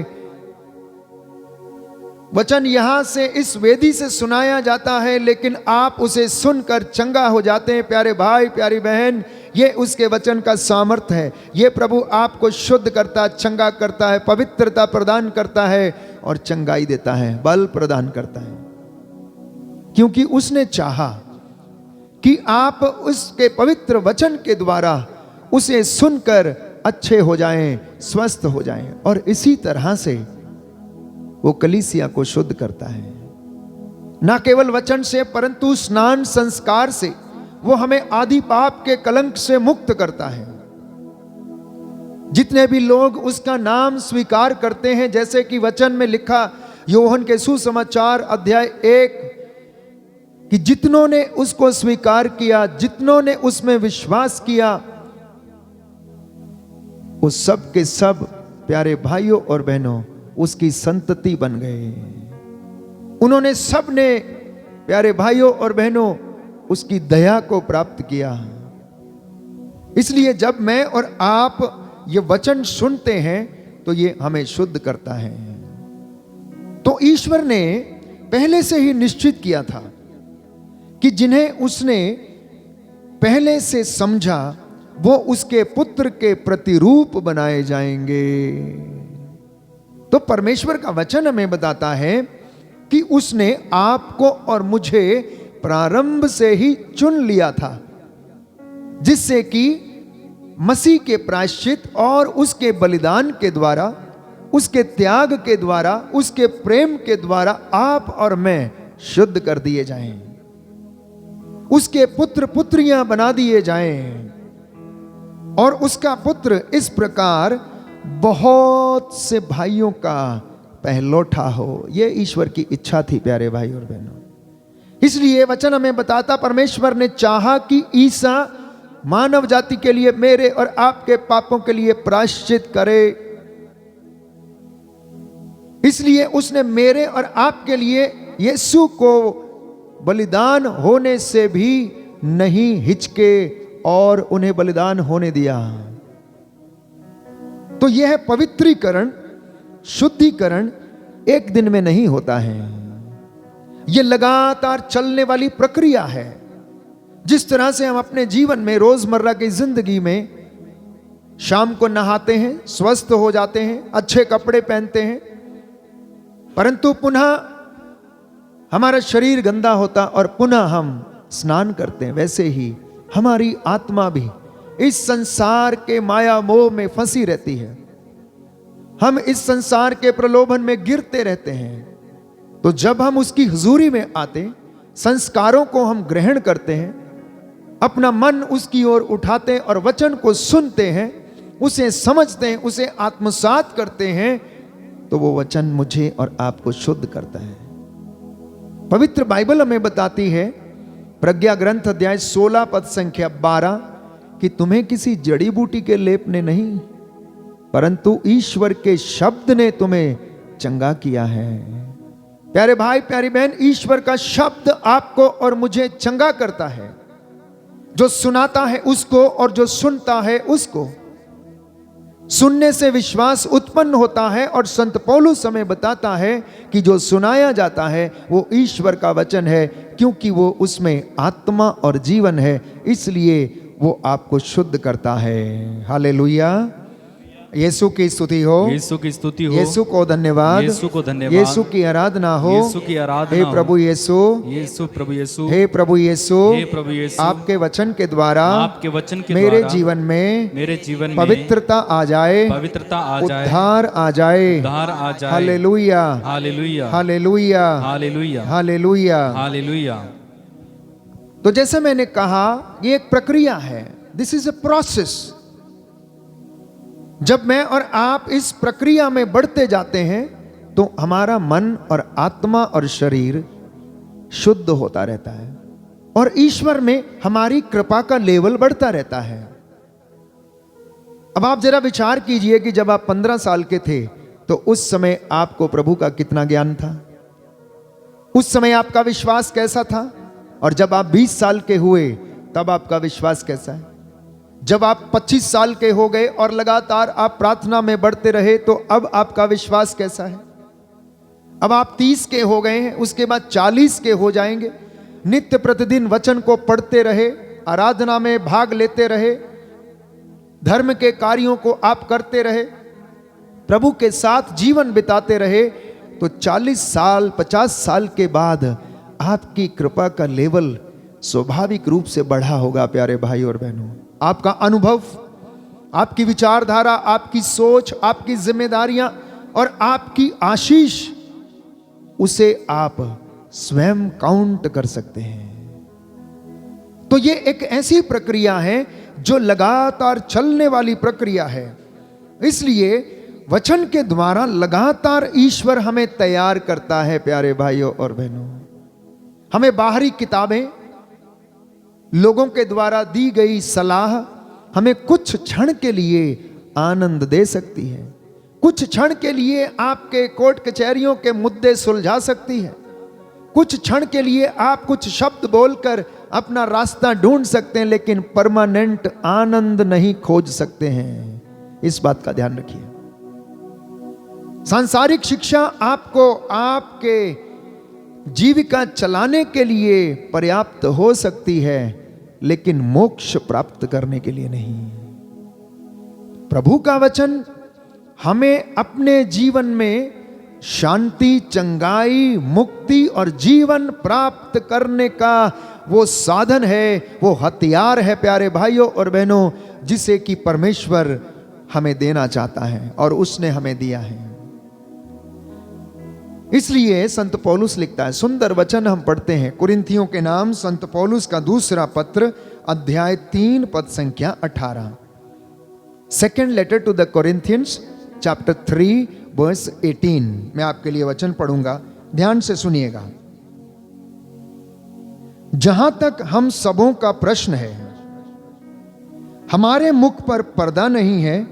वचन यहां से इस वेदी से सुनाया जाता है, लेकिन आप उसे सुनकर चंगा हो जाते हैं। प्यारे भाई, प्यारी बहन, ये उसके वचन का सामर्थ्य है। ये प्रभु आपको शुद्ध करता, चंगा करता है, पवित्रता प्रदान करता है और चंगाई देता है, बल प्रदान करता है, क्योंकि उसने चाहा कि आप उसके पवित्र वचन के द्वारा उसे सुनकर अच्छे हो जाएं, स्वस्थ हो जाएं। और इसी तरह से वो कलीसिया को शुद्ध करता है, ना केवल वचन से परंतु स्नान संस्कार से वो हमें आदि पाप के कलंक से मुक्त करता है। जितने भी लोग उसका नाम स्वीकार करते हैं, जैसे कि वचन में लिखा यूहन्ना के सुसमाचार अध्याय 1 कि जितनों ने उसको स्वीकार किया, जितनों ने उसमें विश्वास किया, वो सब के सब प्यारे भाइयों और बहनों उसकी संतति बन गए। उन्होंने सब ने प्यारे भाइयों और बहनों उसकी दया को प्राप्त किया। इसलिए जब मैं और आप ये वचन सुनते हैं तो ये हमें शुद्ध करता है। तो ईश्वर ने पहले से ही निश्चित किया था कि जिन्हें उसने पहले से समझा वो उसके पुत्र के प्रतिरूप बनाए जाएंगे। तो परमेश्वर का वचन हमें बताता है कि उसने आपको और मुझे प्रारंभ से ही चुन लिया था, जिससे कि मसीह के प्रायश्चित और उसके बलिदान के द्वारा, उसके त्याग के द्वारा, उसके प्रेम के द्वारा आप और मैं शुद्ध कर दिए जाएं, उसके पुत्र पुत्रियां बना दिए जाएं और उसका पुत्र इस प्रकार बहुत से भाइयों का पहलौठा हो। यह ईश्वर की इच्छा थी प्यारे भाई और बहनों। इसलिए वचन हमें बताता, परमेश्वर ने चाहा कि ईसा मानव जाति के लिए, मेरे और आपके पापों के लिए प्रायश्चित करे। इसलिए उसने मेरे और आपके लिए यीशु को बलिदान होने से भी नहीं हिचके और उन्हें बलिदान होने दिया। तो यह पवित्रीकरण, शुद्धिकरण एक दिन में नहीं होता है, यह लगातार चलने वाली प्रक्रिया है। जिस तरह से हम अपने जीवन में, रोजमर्रा की जिंदगी में शाम को नहाते हैं, स्वस्थ हो जाते हैं, अच्छे कपड़े पहनते हैं, परंतु पुनः हमारा शरीर गंदा होता और पुनः हम स्नान करते हैं, वैसे ही हमारी आत्मा भी इस संसार के माया मोह में फंसी रहती है। हम इस संसार के प्रलोभन में गिरते रहते हैं। तो जब हम उसकी हुजूरी में आते, संस्कारों को हम ग्रहण करते हैं, अपना मन उसकी ओर उठाते हैं और वचन को सुनते हैं, उसे समझते हैं, उसे आत्मसात करते हैं, तो वो वचन मुझे और आपको शुद्ध करता है। पवित्र बाइबल हमें बताती है, प्रज्ञा ग्रंथ अध्याय 16 पद संख्या 12, कि तुम्हें किसी जड़ी बूटी के लेप ने नहीं, परंतु ईश्वर के शब्द ने तुम्हें चंगा किया है। प्यारे भाई, प्यारी बहन, ईश्वर का शब्द आपको और मुझे चंगा करता है। जो सुनाता है उसको और जो सुनता है उसको। सुनने से विश्वास उत्पन्न होता है और संत पौलुस हमें बताता है कि जो सुनाया जाता है वो ईश्वर का वचन है, क्योंकि वो उसमें आत्मा और जीवन है, इसलिए वो आपको शुद्ध करता है। हालेलुया, यीशु की स्तुति हो, यीशु की स्तुति हो, यीशु को धन्यवाद, यीशु को धन्यवाद, यीशु की आराधना हो, यीशु की आराधना हे हो। प्रभु यीशु, यीशु प्रभु यीशु, हे प्रभु यीशु, हे प्रभु यीशु, आपके वचन के द्वारा, आपके वचन के मेरे द्वारा जीवन में, मेरे जीवन में पवित्रता आ जाए, पवित्रता आ जाए, उद्धार आ जाए, उद्धार आ जाए। Hallelujah, hallelujah, hallelujah, hallelujah, hallelujah. Hallelujah. तो जैसे मैंने कहा, ये एक प्रक्रिया है, दिस इज अ प्रोसेस। जब मैं और आप इस प्रक्रिया में बढ़ते जाते हैं तो हमारा मन और आत्मा और शरीर शुद्ध होता रहता है और ईश्वर में हमारी कृपा का लेवल बढ़ता रहता है। अब आप जरा विचार कीजिए कि जब आप 15 साल के थे तो उस समय आपको प्रभु का कितना ज्ञान था, उस समय आपका विश्वास कैसा था, और जब आप 20 साल के हुए तब आपका विश्वास कैसा है। जब आप 25 साल के हो गए और लगातार आप प्रार्थना में बढ़ते रहे तो अब आपका विश्वास कैसा है। अब आप 30 के हो गए हैं, उसके बाद 40 के हो जाएंगे। नित्य प्रतिदिन वचन को पढ़ते रहे, आराधना में भाग लेते रहे, धर्म के कार्यों को आप करते रहे, प्रभु के साथ जीवन बिताते रहे, तो 40 साल 50 साल के बाद आपकी कृपा का लेवल स्वाभाविक रूप से बढ़ा होगा। प्यारे भाई और बहनों, आपका अनुभव, आपकी विचारधारा, आपकी सोच, आपकी जिम्मेदारियां और आपकी आशीष, उसे आप स्वयं काउंट कर सकते हैं। तो ये एक ऐसी प्रक्रिया है जो लगातार चलने वाली प्रक्रिया है। इसलिए वचन के द्वारा लगातार ईश्वर हमें तैयार करता है। प्यारे भाइयों और बहनों, हमें बाहरी किताबें, लोगों के द्वारा दी गई सलाह हमें कुछ क्षण के लिए आनंद दे सकती है, कुछ क्षण के लिए आपके कोर्ट कचहरियों के मुद्दे सुलझा सकती है, कुछ क्षण के लिए आप कुछ शब्द बोलकर अपना रास्ता ढूंढ सकते हैं, लेकिन परमानेंट आनंद नहीं खोज सकते हैं। इस बात का ध्यान रखिए। सांसारिक शिक्षा आपको आपके जीविका चलाने के लिए पर्याप्त हो सकती है, लेकिन मोक्ष प्राप्त करने के लिए नहीं। प्रभु का वचन हमें अपने जीवन में शांति, चंगाई, मुक्ति और जीवन प्राप्त करने का वो साधन है, वो हथियार है प्यारे भाइयों और बहनों, जिसे कि परमेश्वर हमें देना चाहता है और उसने हमें दिया है। इसलिए संत पौलुस लिखता है, सुंदर वचन हम पढ़ते हैं, कुरिन्थियों के नाम संत पौलुस का दूसरा पत्र, अध्याय 3 पद संख्या 18। Second letter to the Corinthians, chapter 3 verse 18। मैं आपके लिए वचन पढ़ूंगा, ध्यान से सुनिएगा। जहां तक हम सबों का प्रश्न है, हमारे मुख पर पर्दा नहीं है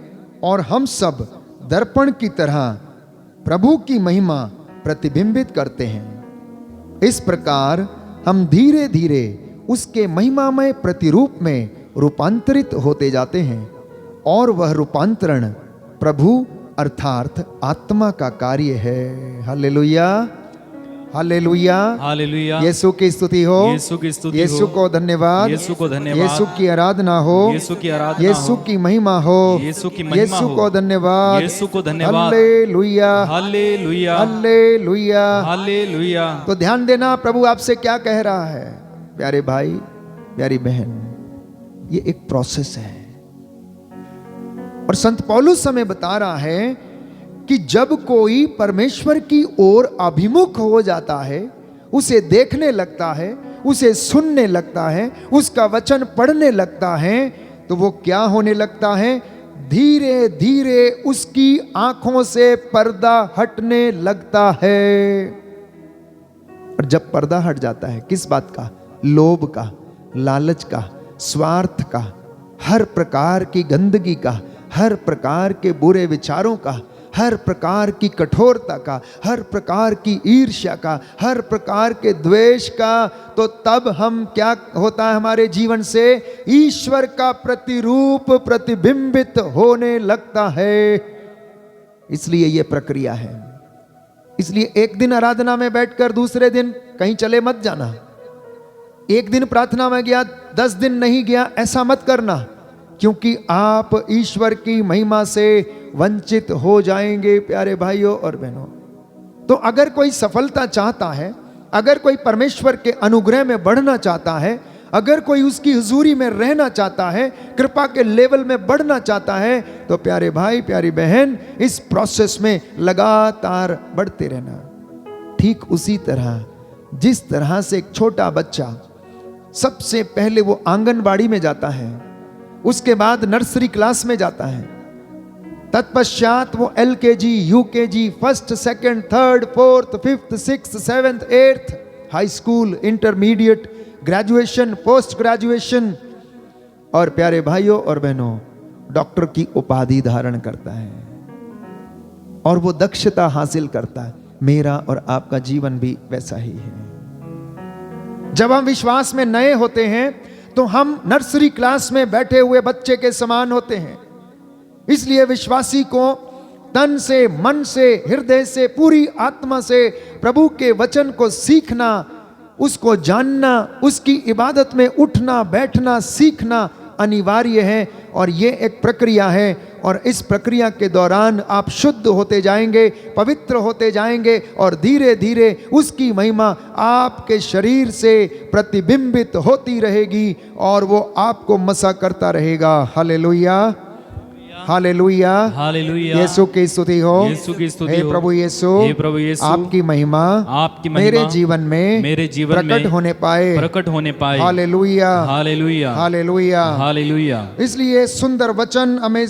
और हम सब दर्पण की तरह प्रभु की महिमा प्रतिबिंबित करते हैं। इस प्रकार हम धीरे धीरे उसके महिमामय प्रतिरूप में रूपांतरित होते जाते हैं, और वह रूपांतरण प्रभु अर्थात आत्मा का कार्य है। Hallelujah, hallelujah, hallelujah. यीशु की स्तुति हो, यीशु की स्तुति हो, यीशु को धन्यवाद, यीशु को धन्यवाद, यीशु की आराधना हो, यीशु की आराधना यीशु हो, की महिमा हो, यीशु की महिमा यीशु हो, को धन्यवाद, यीशु को धन्यवाद, हालेलुया, हालेलुया, हालेलुया, हालेलुया। तो ध्यान देना, प्रभु आपसे क्या कह रहा है प्यारे भाई, प्यारी बहन। ये एक प्रोसेस है, और संत पौलुस हमें बता रहा है कि जब कोई परमेश्वर की ओर अभिमुख हो जाता है, उसे देखने लगता है, उसे सुनने लगता है, उसका वचन पढ़ने लगता है, तो वो क्या होने लगता है? धीरे धीरे उसकी आंखों से पर्दा हटने लगता है। और जब पर्दा हट जाता है, किस बात का? लोभ का, लालच का, स्वार्थ का, हर प्रकार की गंदगी का, हर प्रकार के बुरे विचारों का, हर प्रकार की कठोरता का, हर प्रकार की ईर्ष्या का, हर प्रकार के द्वेष का, तो तब हम क्या होता है हमारे जीवन से? ईश्वर का प्रतिरूप प्रतिबिंबित होने लगता है। इसलिए यह प्रक्रिया है। इसलिए एक दिन आराधना में बैठकर दूसरे दिन कहीं चले मत जाना। एक दिन प्रार्थना में गया, 10 दिन नहीं गया, ऐसा मत करना, क्योंकि आप ईश्वर की महिमा से वंचित हो जाएंगे प्यारे भाइयों और बहनों। तो अगर कोई सफलता चाहता है, अगर कोई परमेश्वर के अनुग्रह में बढ़ना चाहता है, अगर कोई उसकी हुजूरी में रहना चाहता है, कृपा के लेवल में बढ़ना चाहता है, तो प्यारे भाई प्यारी बहन, इस प्रोसेस में लगातार बढ़ते रहना। ठीक उसी तरह जिस तरह से एक छोटा बच्चा सबसे पहले वो आंगनबाड़ी में जाता है, उसके बाद नर्सरी क्लास में जाता है, तत्पश्चात वो LKG, UKG, first, second, third, fourth, fifth, sixth, seventh, eighth, high school, intermediate, graduation, post graduation, और प्यारे भाइयों और बहनों, डॉक्टर की उपाधि धारण करता है और वो दक्षता हासिल करता है। मेरा और आपका जीवन भी वैसा ही है। जब हम विश्वास में नए होते हैं तो हम नर्सरी क्लास में बैठे हुए बच्चे के समान होते हैं। इसलिए विश्वासी को तन से, मन से, हृदय से, पूरी आत्मा से प्रभु के वचन को सीखना, उसको जानना, उसकी इबादत में उठना बैठना सीखना अनिवार्य है। और ये एक प्रक्रिया है, और इस प्रक्रिया के दौरान आप शुद्ध होते जाएंगे, पवित्र होते जाएंगे, और धीरे धीरे उसकी महिमा आपके शरीर से प्रतिबिंबित होती रहेगी और वो आपको मसा करता रहेगा। Hallelujah, hallelujah, hallelujah. यीशु की स्तुति हो, यीशु की स्तुति हे हो। प्रभु यीशु, हे प्रभु यीशु, आपकी महिमा आपकी महिमा मेरे जीवन में मेरे जीवन प्रकट में होने पाए, प्रकट होने पाए। Hallelujah, hallelujah, hallelujah, hallelujah. इसलिए सुंदर वचन हमें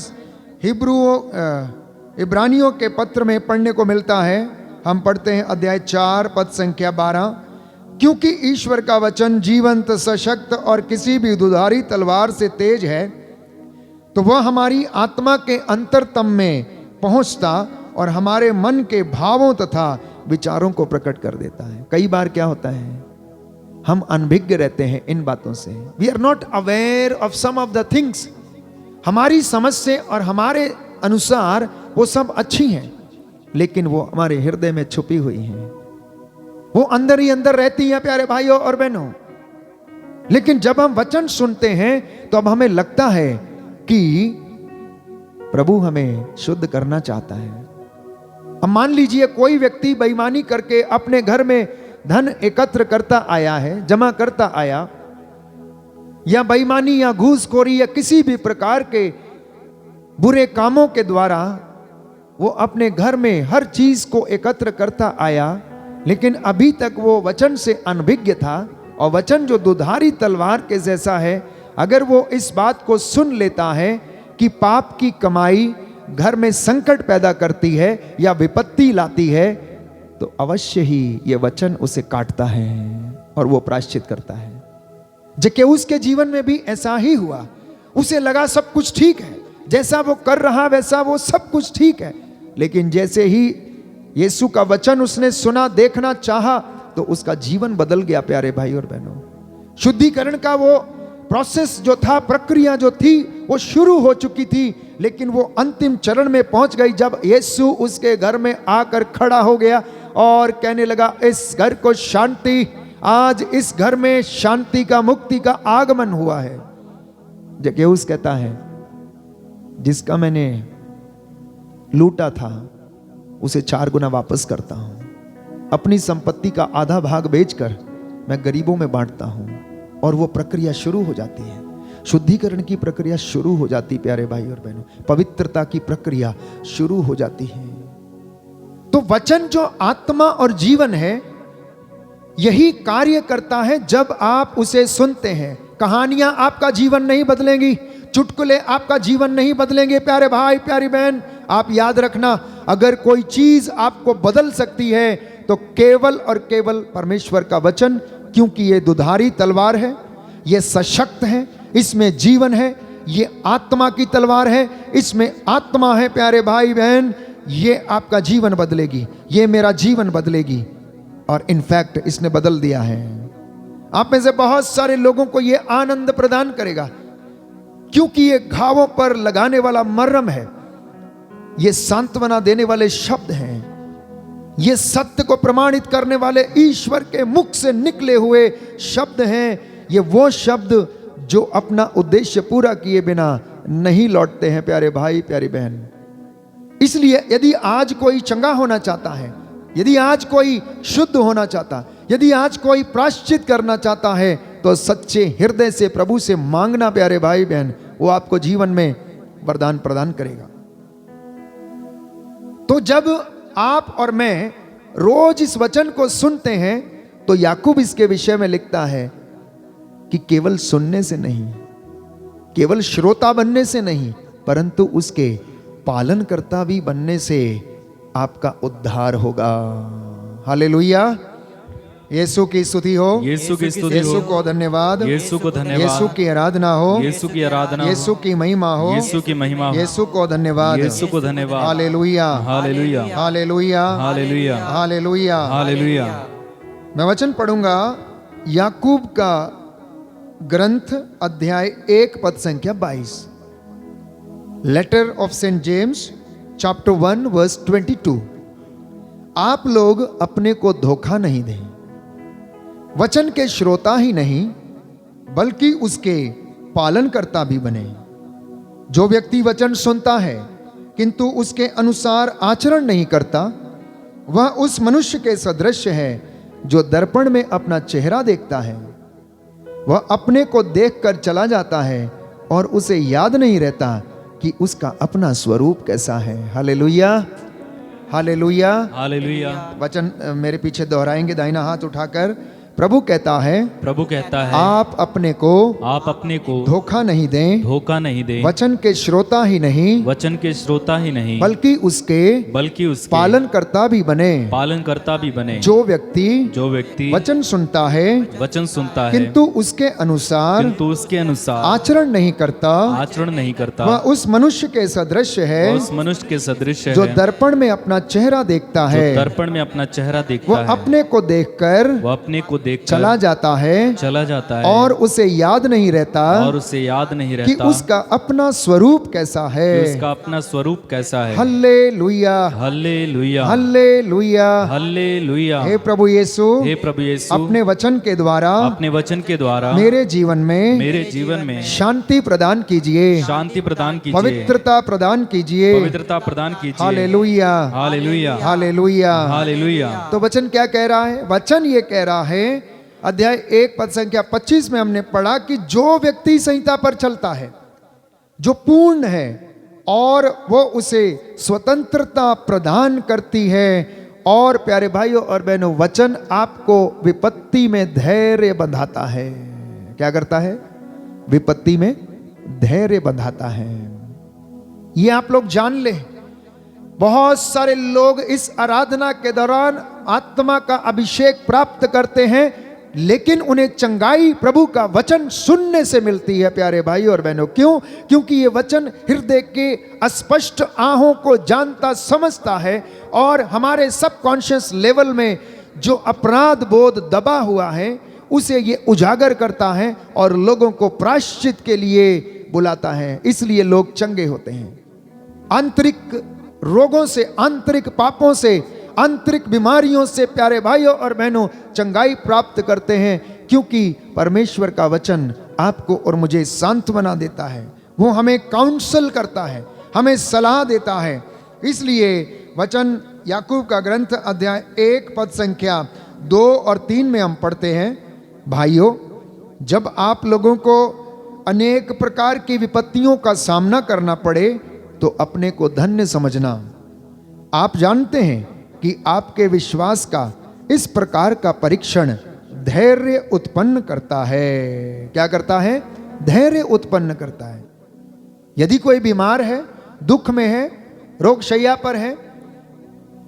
इब्रानियों के पत्र में पढ़ने को मिलता है। हम पढ़ते हैं अध्याय 4 पद संख्या 12, क्योंकि ईश्वर का वचन जीवंत, सशक्त और किसी भी दुधारी तलवार से तेज है, तो वह हमारी आत्मा के अंतरतम में पहुंचता और हमारे मन के भावों तथा विचारों को प्रकट कर देता है। कई बार क्या होता है, हम अनभिज्ञ रहते हैं इन बातों से। We are not aware of some of the things. हमारी समझ से और हमारे अनुसार वो सब अच्छी हैं, लेकिन वो हमारे हृदय में छुपी हुई हैं, वो अंदर ही अंदर रहती हैं प्यारे भाइयों और बहनों। लेकिन जब हम वचन सुनते हैं तो अब हमें लगता है कि प्रभु हमें शुद्ध करना चाहता है। अब मान लीजिए कोई व्यक्ति बेईमानी करके अपने घर में धन एकत्र करता आया है, जमा करता आया, या बेईमानी या घूसखोरी या किसी भी प्रकार के बुरे कामों के द्वारा वो अपने घर में हर चीज को एकत्र करता आया, लेकिन अभी तक वो वचन से अनभिज्ञ था। और वचन जो दुधारी तलवार के जैसा है, अगर वो इस बात को सुन लेता है कि पाप की कमाई घर में संकट पैदा करती है या विपत्ति लाती है, तो अवश्य ही ये वचन उसे काटता है और वो प्रायश्चित करता है। जक्केऊस के जीवन में भी ऐसा ही हुआ। उसे लगा सब कुछ ठीक है, जैसा वो कर रहा वैसा वो सब कुछ ठीक है, लेकिन जैसे ही यीशु का वचन उसने सुना, देखना चाहा, तो उसका जीवन बदल गया प्यारे भाई और बहनों। शुद्धिकरण का वो प्रोसेस जो था, प्रक्रिया जो थी, वो शुरू हो चुकी थी, लेकिन वो अंतिम चरण में पहुंच गई जब यीशु उसके घर में आकर खड़ा हो गया और कहने लगा, इस घर को शांति, आज इस घर में शांति का, मुक्ति का आगमन हुआ है। जक्केऊस कहता है, जिसका मैंने लूटा था उसे 4 गुना वापस करता हूं, अपनी संपत्ति का आधा भाग बेचकर मैं गरीबों में बांटता हूं। और वो प्रक्रिया शुरू हो जाती है, शुद्धिकरण की प्रक्रिया शुरू हो जाती, प्यारे भाई और बहनों, पवित्रता की प्रक्रिया शुरू हो जाती है। तो वचन जो आत्मा और जीवन है, यही कार्य करता है जब आप उसे सुनते हैं। कहानियां आपका जीवन नहीं बदलेंगी, चुटकुले आपका जीवन नहीं बदलेंगे। प्यारे भाई, प्यारी बहन, आप याद रखना, अगर कोई चीज आपको बदल सकती है तो केवल और केवल परमेश्वर का वचन, क्योंकि ये दुधारी तलवार है, ये सशक्त है, इसमें जीवन है, ये आत्मा की तलवार है, इसमें आत्मा है। प्यारे भाई बहन, ये आपका जीवन बदलेगी, ये मेरा जीवन बदलेगी, और इनफैक्ट इसने बदल दिया है। आप में से बहुत सारे लोगों को ये आनंद प्रदान करेगा, क्योंकि ये घावों पर लगाने वाला मरहम है, ये सांत्वना देने वाले शब्द हैं, ये सत्य को प्रमाणित करने वाले ईश्वर के मुख से निकले हुए शब्द हैं। ये वो शब्द जो अपना उद्देश्य पूरा किए बिना नहीं लौटते हैं प्यारे भाई, प्यारी बहन। इसलिए यदि आज कोई चंगा होना चाहता है, यदि आज कोई शुद्ध होना चाहता, यदि आज कोई प्रायश्चित करना चाहता है, तो सच्चे हृदय से प्रभु से मांगना प्यारे भाई बहन, वो आपको जीवन में वरदान प्रदान करेगा। तो जब आप और मैं रोज इस वचन को सुनते हैं, तो याकूब इसके विषय में लिखता है कि केवल सुनने से नहीं, केवल श्रोता बनने से नहीं, परंतु उसके पालनकर्ता भी बनने से आपका उद्धार होगा। हालेलुया, यीशु की स्तुति हो, यीशु की स्तुति हो, यीशु को धन्यवाद, यीशु को धन्यवाद, यीशु की आराधना हो, यीशु की आराधना हो, यीशु की महिमा हो, यीशु की महिमा हो, यीशु को धन्यवाद, यीशु को धन्यवाद। Hallelujah, hallelujah, hallelujah, hallelujah, hallelujah. Hallelujah. मैं वचन पढ़ूंगा याकूब का ग्रंथ अध्याय 1 पद संख्या 22। Letter of Saint James chapter 1 verse 22, आप लोग अपने को धोखा नहीं दें, वचन के श्रोता ही नहीं बल्कि उसके पालनकर्ता भी बने। जो व्यक्ति वचन सुनता है किंतु उसके अनुसार आचरण नहीं करता, वह उस मनुष्य के सदृश है जो दर्पण में अपना चेहरा देखता है। वह अपने को देखकर चला जाता है और उसे याद नहीं रहता कि उसका अपना स्वरूप कैसा है। Hallelujah, hallelujah, hallelujah. वचन मेरे पीछे दोहराएंगे दाहिना हाथ उठाकर। प्रभु कहता है, प्रभु कहता है, आप अपने को धोखा नहीं दें, वचन के श्रोता ही नहीं बल्कि उसके पालनकर्ता भी बने। जो व्यक्ति वचन सुनता है किंतु उसके अनुसार आचरण नहीं करता, वह उस मनुष्य के सदृश है जो दर्पण में अपना चेहरा देखता है। वह अपने को देखकर चला जाता है और उसे याद नहीं रहता कि उसका अपना स्वरूप कैसा है। Hallelujah, hallelujah, hallelujah, hallelujah. हे प्रभु यीशु, अपने वचन के द्वारा मेरे जीवन में शांति प्रदान कीजिए, पवित्रता प्रदान कीजिए। Hallelujah, hallelujah, hallelujah, hallelujah. तो वचन क्या कह रहा है? वचन ये कह रहा है, अध्याय 1 पद संख्या 25 में हमने पढ़ा कि जो व्यक्ति संहिता पर चलता है, जो पूर्ण है और वो उसे स्वतंत्रता प्रदान करती है। और प्यारे भाइयों और बहनों, वचन आपको विपत्ति में धैर्य बंधाता है। क्या करता है? विपत्ति में धैर्य बंधाता है। ये आप लोग जान ले, बहुत सारे लोग इस आराधना के दौरान आत्मा का अभिषेक प्राप्त करते हैं, लेकिन उन्हें चंगाई प्रभु का वचन सुनने से मिलती है। प्यारे भाई और बहनों, क्यों? क्योंकि ये वचन हृदय के अस्पष्ट आहों को जानता समझता है और हमारे सबकॉन्शियस लेवल में जो अपराध बोध दबा हुआ है उसे ये उजागर करता है और लोगों को प्रायश्चित के लिए बुलाता है। इसलिए लोग चंगे होते हैं। आंतरिक रोगों से, आंतरिक पापों से, आंतरिक बीमारियों से प्यारे भाइयों और बहनों चंगाई प्राप्त करते हैं, क्योंकि परमेश्वर का वचन आपको और मुझे सांत्वना देता है। वो हमें काउंसल करता है, हमें सलाह देता है। इसलिए वचन याकूब का ग्रंथ अध्याय 1 पद संख्या 2 और 3 में हम पढ़ते हैं, भाइयों, जब आप लोगों को अनेक प्रकार की विपत्तियों का सामना करना पड़े तो अपने को धन्य समझना। आप जानते हैं कि आपके विश्वास का इस प्रकार का परीक्षण धैर्य उत्पन्न करता है। क्या करता है? धैर्य उत्पन्न करता है। यदि कोई बीमार है, दुख में है, रोगशैया पर है,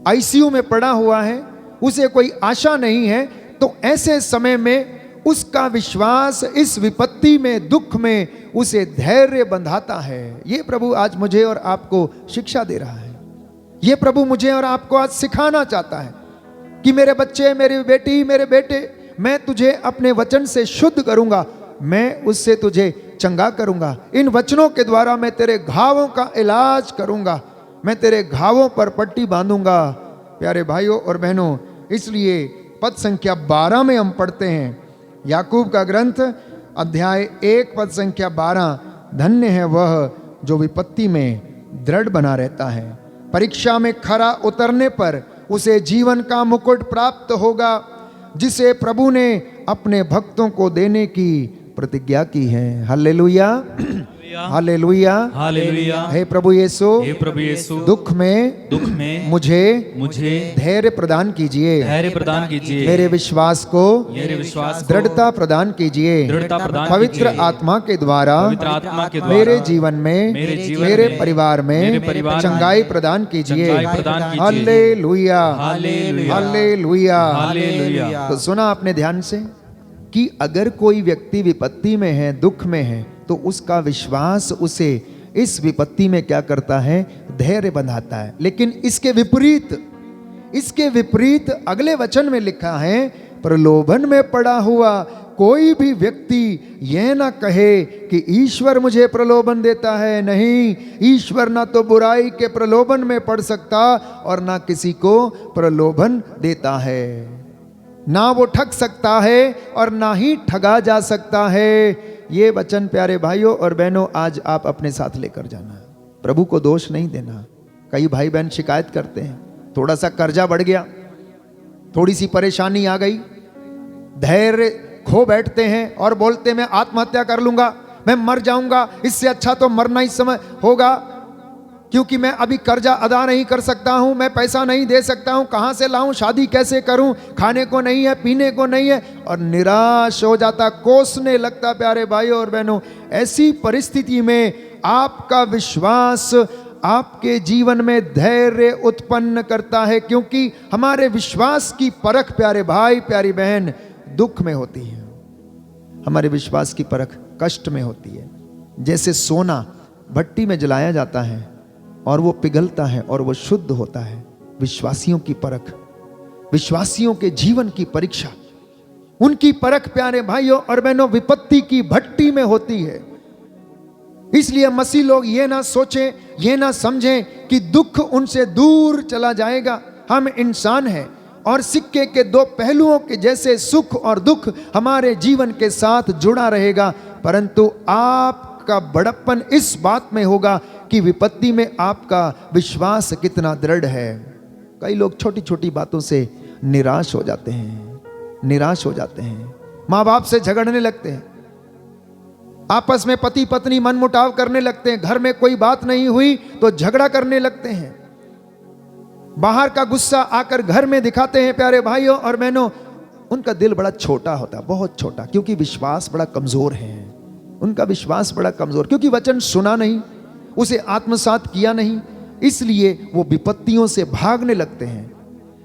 आईसीयू में पड़ा हुआ है, उसे कोई आशा नहीं है, तो ऐसे समय में उसका विश्वास इस विपत्ति में, दुख में उसे धैर्य बंधाता है। ये प्रभु आज मुझे और आपको शिक्षा दे रहा है। ये प्रभु मुझे और आपको आज सिखाना चाहता है कि मेरे बच्चे, मेरी बेटी, मेरे बेटे, मैं तुझे अपने वचन से शुद्ध करूंगा, मैं उससे तुझे चंगा करूंगा। इन वचनों के द्वारा मैं तेरे घावों का इलाज करूंगा, मैं तेरे घावों पर पट्टी बांधूंगा। प्यारे भाइयों और बहनों, इसलिए पद संख्या 12 में हम पढ़ते हैं, याकूब का ग्रंथ अध्याय 1 पद संख्या 12, धन्य है वह जो विपत्ति में दृढ़ बना रहता है, परीक्षा में खरा उतरने पर उसे जीवन का मुकुट प्राप्त होगा, जिसे प्रभु ने अपने भक्तों को देने की प्रतिज्ञा की है। Hallelujah, hallelujah, hallelujah. हे प्रभु यीशु, हे प्रभु यीशु, दुख में मुझे धैर्य प्रदान कीजिए, मेरे विश्वास को दृढ़ता प्रदान कीजिए, पवित्र आत्मा के द्वारा मेरे जीवन में, मेरे परिवार में चंगाई प्रदान कीजिए। Hallelujah, hallelujah. तो सुना आपने ध्यान से कि अगर कोई व्यक्ति विपत्ति में है, दुख में है, तो उसका विश्वास उसे इस विपत्ति में क्या करता है? धैर्य बंधाता है। लेकिन इसके विपरीत अगले वचन में लिखा है, प्रलोभन में पड़ा हुआ कोई भी व्यक्ति यह ना कहे कि ईश्वर मुझे प्रलोभन देता है। नहीं, ईश्वर ना तो बुराई के प्रलोभन में पड़ सकता और ना किसी को प्रलोभन देता है। ना वो ठग सकता है और ना ही ठगा जा सकता है। ये वचन प्यारे भाइयों और बहनों आज आप अपने साथ लेकर जाना। प्रभु को दोष नहीं देना। कई भाई बहन शिकायत करते हैं, थोड़ा सा कर्जा बढ़ गया, थोड़ी सी परेशानी आ गई, धैर्य खो बैठते हैं और बोलते मैं आत्महत्या कर लूंगा, मैं मर जाऊंगा, इससे अच्छा तो मरना ही समय होगा, क्योंकि मैं अभी कर्जा अदा नहीं कर सकता हूं, मैं पैसा नहीं दे सकता हूं, कहां से लाऊं, शादी कैसे करूं, खाने को नहीं है, पीने को नहीं है, और निराश हो जाता, कोसने लगता। प्यारे भाइयों और बहनों, ऐसी परिस्थिति में आपका विश्वास आपके जीवन में धैर्य उत्पन्न करता है, क्योंकि हमारे विश्वास की परख प्यारे भाई प्यारी बहन दुख में होती है। हमारे विश्वास की परख कष्ट में होती है। जैसे सोना भट्टी में जलाया जाता है और वो पिघलता है और वो शुद्ध होता है, विश्वासियों की परख, विश्वासियों के जीवन की परीक्षा, उनकी परख प्यारे भाइयों और बहनों विपत्ति की भट्टी में होती है। इसलिए मसीह लोग ये ना सोचें, ये ना समझें कि दुख उनसे दूर चला जाएगा। हम इंसान हैं और सिक्के के दो पहलुओं के जैसे सुख और दुख हमारे जीवन के साथ जुड़ा रहेगा, परंतु आपका बड़प्पन इस बात में होगा कि विपत्ति में आपका विश्वास कितना दृढ़ है। कई लोग छोटी छोटी बातों से निराश हो जाते हैं, निराश हो जाते हैं, माँ बाप से झगड़ने लगते हैं, आपस में पति पत्नी मनमुटाव करने लगते हैं, घर में कोई बात नहीं हुई तो झगड़ा करने लगते हैं, बाहर का गुस्सा आकर घर में दिखाते हैं। प्यारे भाइयों और बहनों, उनका दिल बड़ा छोटा होता, बहुत छोटा, क्योंकि विश्वास बड़ा कमजोर है। उनका विश्वास बड़ा कमजोर, क्योंकि वचन सुना नहीं, उसे आत्मसात किया नहीं, इसलिए वो विपत्तियों से भागने लगते हैं।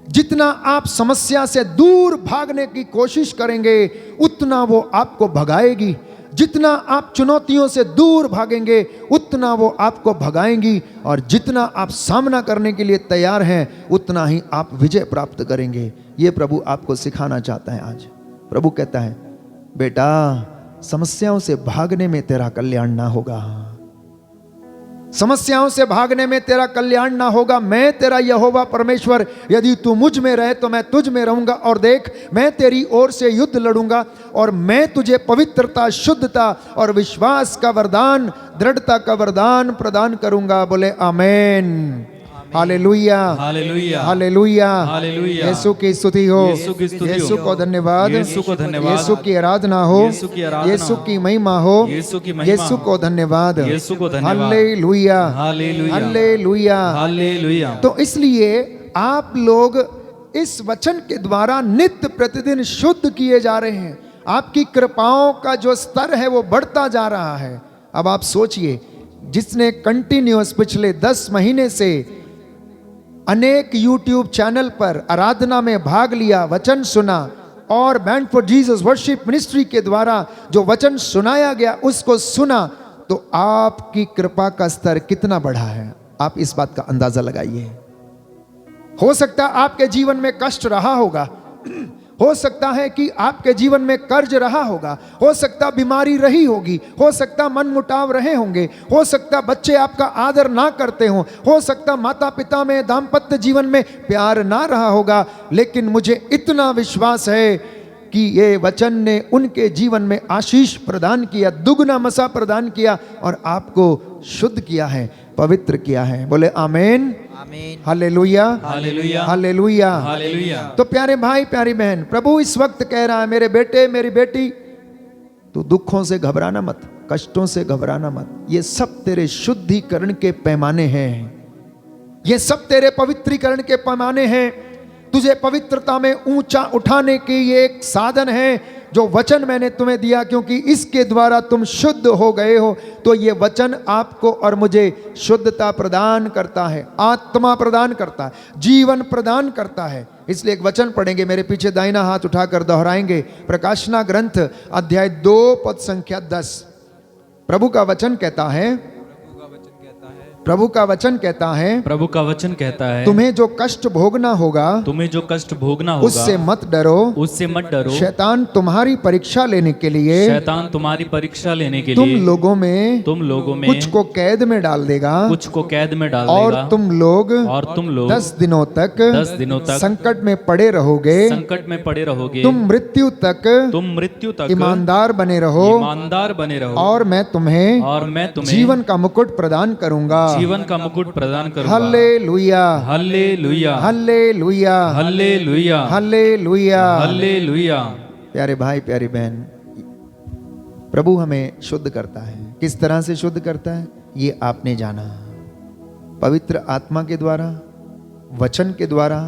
जितना आप समस्या से दूर भागने की कोशिश करेंगे उतना वो आपको भगाएगी, जितना आप चुनौतियों से दूर भागेंगे उतना वो आपको भगाएंगी, और जितना आप सामना करने के लिए तैयार हैं उतना ही आप विजय प्राप्त करेंगे। ये प्रभु आपको सिखाना चाहता है आज। प्रभु कहता है, बेटा समस्याओं से भागने में तेरा कल्याण ना होगा, समस्याओं से भागने में तेरा कल्याण ना होगा। मैं तेरा यहोवा परमेश्वर, यदि तू मुझ में रहे तो मैं तुझ में रहूंगा, और देख मैं तेरी ओर से युद्ध लड़ूंगा, और मैं तुझे पवित्रता, शुद्धता और विश्वास का वरदान, दृढ़ता का वरदान प्रदान करूंगा। बोले आमेन, हालेलुया, हालेलुया, हालेलुया, हालेलुया। यीशु की स्तुति हो, यीशु की स्तुति यीशु हो, को धन्यवाद, यीशु को धन्यवाद, यीशु की आराधना हो, यीशु की आराधना यीशु हो, की महिमा हो, यीशु की महिमा यीशु हो, को धन्यवाद, यीशु को धन्यवाद, हालेलुया, हालेलुया, हालेलुया, हालेलुया। तो इसलिए आप लोग इस वचन के द्वारा नित्य प्रतिदिन शुद्ध किए जा रहे हैं। आपकी कृपाओं का जो स्तर है वो बढ़ता जा रहा है। अब आप सोचिए, जिसने कंटिन्यूअस पिछले 10 महीने से अनेक YouTube चैनल पर आराधना में भाग लिया, वचन सुना, और band for Jesus worship ministry के द्वारा जो वचन सुनाया गया उसको सुना, तो आपकी कृपा का स्तर कितना बढ़ा है आप इस बात का अंदाजा लगाइए। हो सकता है आपके जीवन में कष्ट रहा होगा, हो सकता है कि आपके जीवन में कर्ज रहा होगा, हो सकता बीमारी रही होगी, हो सकता मनमुटाव रहे होंगे, हो सकता बच्चे आपका आदर ना करते हो सकता माता पिता में, दाम्पत्य जीवन में प्यार ना रहा होगा, लेकिन मुझे इतना विश्वास है कि ये वचन ने उनके जीवन में आशीष प्रदान किया, दुगना मसा प्रदान किया, और आपको शुद्ध किया है, पवित्र किया है। बोले आमेन, आमीन, हालेलुया, हालेलुया, हालेलुया, हालेलुया। तो प्यारे भाई प्यारी बहन, प्रभु इस वक्त कह रहा है, मेरे बेटे मेरी बेटी, तू दुखों से घबराना मत, कष्टों से घबराना मत। ये सब तेरे शुद्धिकरण के पैमाने हैं, ये सब तेरे पवित्रीकरण के पैमाने हैं। तुझे पवित्रता में ऊंचा उठाने के ये एक साधन है जो वचन मैंने तुम्हें दिया, क्योंकि इसके द्वारा तुम शुद्ध हो गए हो। तो ये वचन आपको और मुझे शुद्धता प्रदान करता है, आत्मा प्रदान करता है, जीवन प्रदान करता है। इसलिए एक वचन पढ़ेंगे, मेरे पीछे दाहिना हाथ उठाकर दोहराएंगे। प्रकाशना ग्रंथ अध्याय 2 पद संख्या 10। प्रभु का वचन कहता है, प्रभु का वचन कहता है, प्रभु का वचन कहता है, तुम्हें जो कष्ट भोगना होगा तुम्हें जो कष्ट भोगना होगा उससे मत डरो, उससे मत डरो। शैतान तुम्हारी परीक्षा लेने के लिए शैतान तुम्हारी परीक्षा लेने के तुम लिए लोगों में कुछ को कैद में डाल देगा, कुछ को कैद में डाल और देगा, तुम लोग 10 दिनों तक संकट में पड़े रहोगे, संकट में पड़े रहोगे, तुम मृत्यु तक ईमानदार बने रहो, और मैं तुम्हें जीवन का मुकुट प्रदान करूंगा, जीवन का मुकुट प्रदान करूंगा। Hallelujah, hallelujah, hallelujah, hallelujah, hallelujah, hallelujah. प्यारे भाई प्यारी बहन, प्रभु हमें शुद्ध करता है। किस तरह से शुद्ध करता है ये आपने जाना, पवित्र आत्मा के द्वारा, वचन के द्वारा,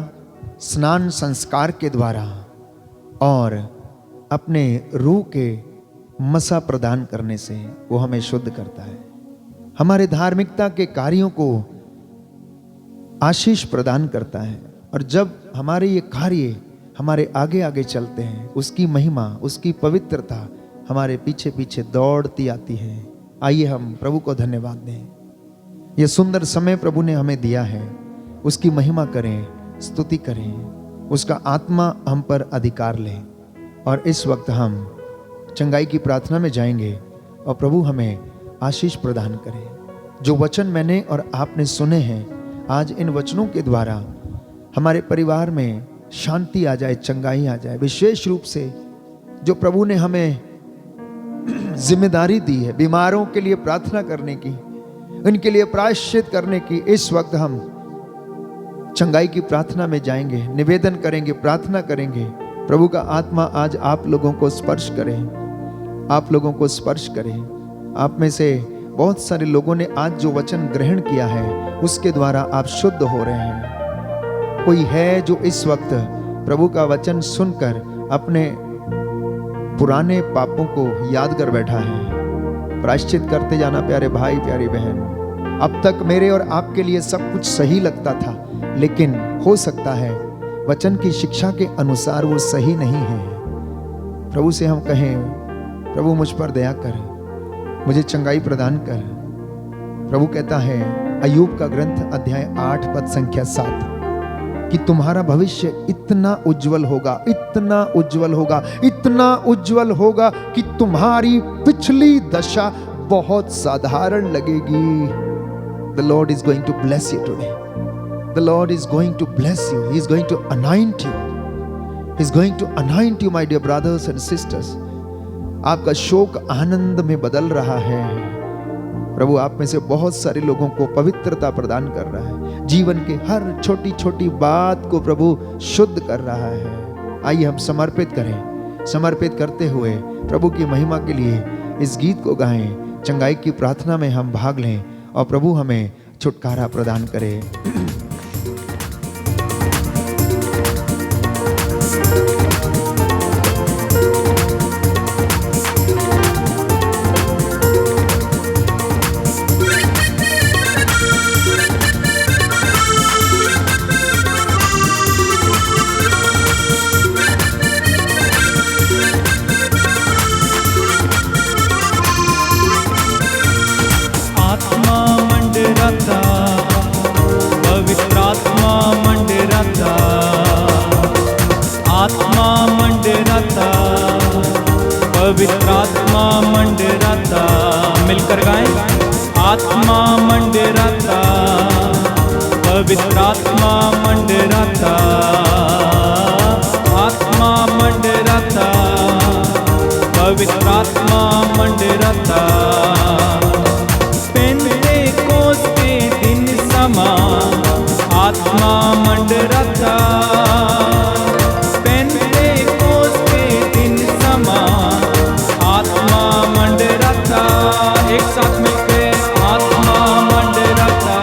स्नान संस्कार के द्वारा, और अपने रूह के मसा प्रदान करने से वो हमें शुद्ध करता है। हमारे धार्मिकता के कार्यों को आशीष प्रदान करता है, और जब हमारे ये कार्य हमारे आगे आगे चलते हैं, उसकी महिमा, उसकी पवित्रता हमारे पीछे पीछे दौड़ती आती है। आइए हम प्रभु को धन्यवाद दें। यह सुंदर समय प्रभु ने हमें दिया है, उसकी महिमा करें, स्तुति करें, उसका आत्मा हम पर अधिकार ले। और इस वक्त हम चंगाई की प्रार्थना में जाएंगे और प्रभु हमें आशीष प्रदान करें। जो वचन मैंने और आपने सुने हैं, आज इन वचनों के द्वारा हमारे परिवार में शांति आ जाए, चंगाई आ जाए। विशेष रूप से जो प्रभु ने हमें जिम्मेदारी दी है बीमारों के लिए प्रार्थना करने की, उनके लिए प्रायश्चित करने की, इस वक्त हम चंगाई की प्रार्थना में जाएंगे, निवेदन करेंगे, प्रार्थना करेंगे। प्रभु का आत्मा आज आप लोगों को स्पर्श करे, आप लोगों को स्पर्श करे। आप में से बहुत सारे लोगों ने आज जो वचन ग्रहण किया है, उसके द्वारा आप शुद्ध हो रहे हैं। कोई है जो इस वक्त प्रभु का वचन सुनकर अपने पुराने पापों को याद कर बैठा है। प्रायश्चित करते जाना प्यारे भाई प्यारी बहन। अब तक मेरे और आपके लिए सब कुछ सही लगता था, लेकिन हो सकता है वचन की शिक्षा के अनुसार वो सही नहीं है। प्रभु से हम कहें, प्रभु मुझ पर दया कर, मुझे चंगाई प्रदान कर। प्रभु कहता है अय्यूब का ग्रंथ अध्याय 8 पद संख्या 7 कि तुम्हारा भविष्य इतना उज्जवल होगा, इतना उज्जवल होगा, इतना उज्जवल होगा कि तुम्हारी पिछली दशा बहुत साधारण लगेगी। The Lord is going to bless you today. The Lord is going to bless you. He is going to anoint you. He is going to anoint you, my dear brothers and sisters. आपका शोक आनंद में बदल रहा है। प्रभु आप में से बहुत सारे लोगों को पवित्रता प्रदान कर रहा है। जीवन के हर छोटी छोटी बात को प्रभु शुद्ध कर रहा है। आइए हम समर्पित करें। समर्पित करते हुए प्रभु की महिमा के लिए इस गीत को गाएं। चंगाई की प्रार्थना में हम भाग लें और प्रभु हमें छुटकारा प्रदान करे। पवित्र आत्मा मंडराता, मिलकर गाएं। आत्मा मंडराता, पवित्र आत्मा मंडराता, आत्मा मंडराता, पवित्र आत्मा मंडराता। पेंतेकोस्त के दिन समा आत्मा मंडराता, पेंतेकोस्त के दिन समा आत्मा मंडराता। एक साथ मिलकर आत्मा मंडराता,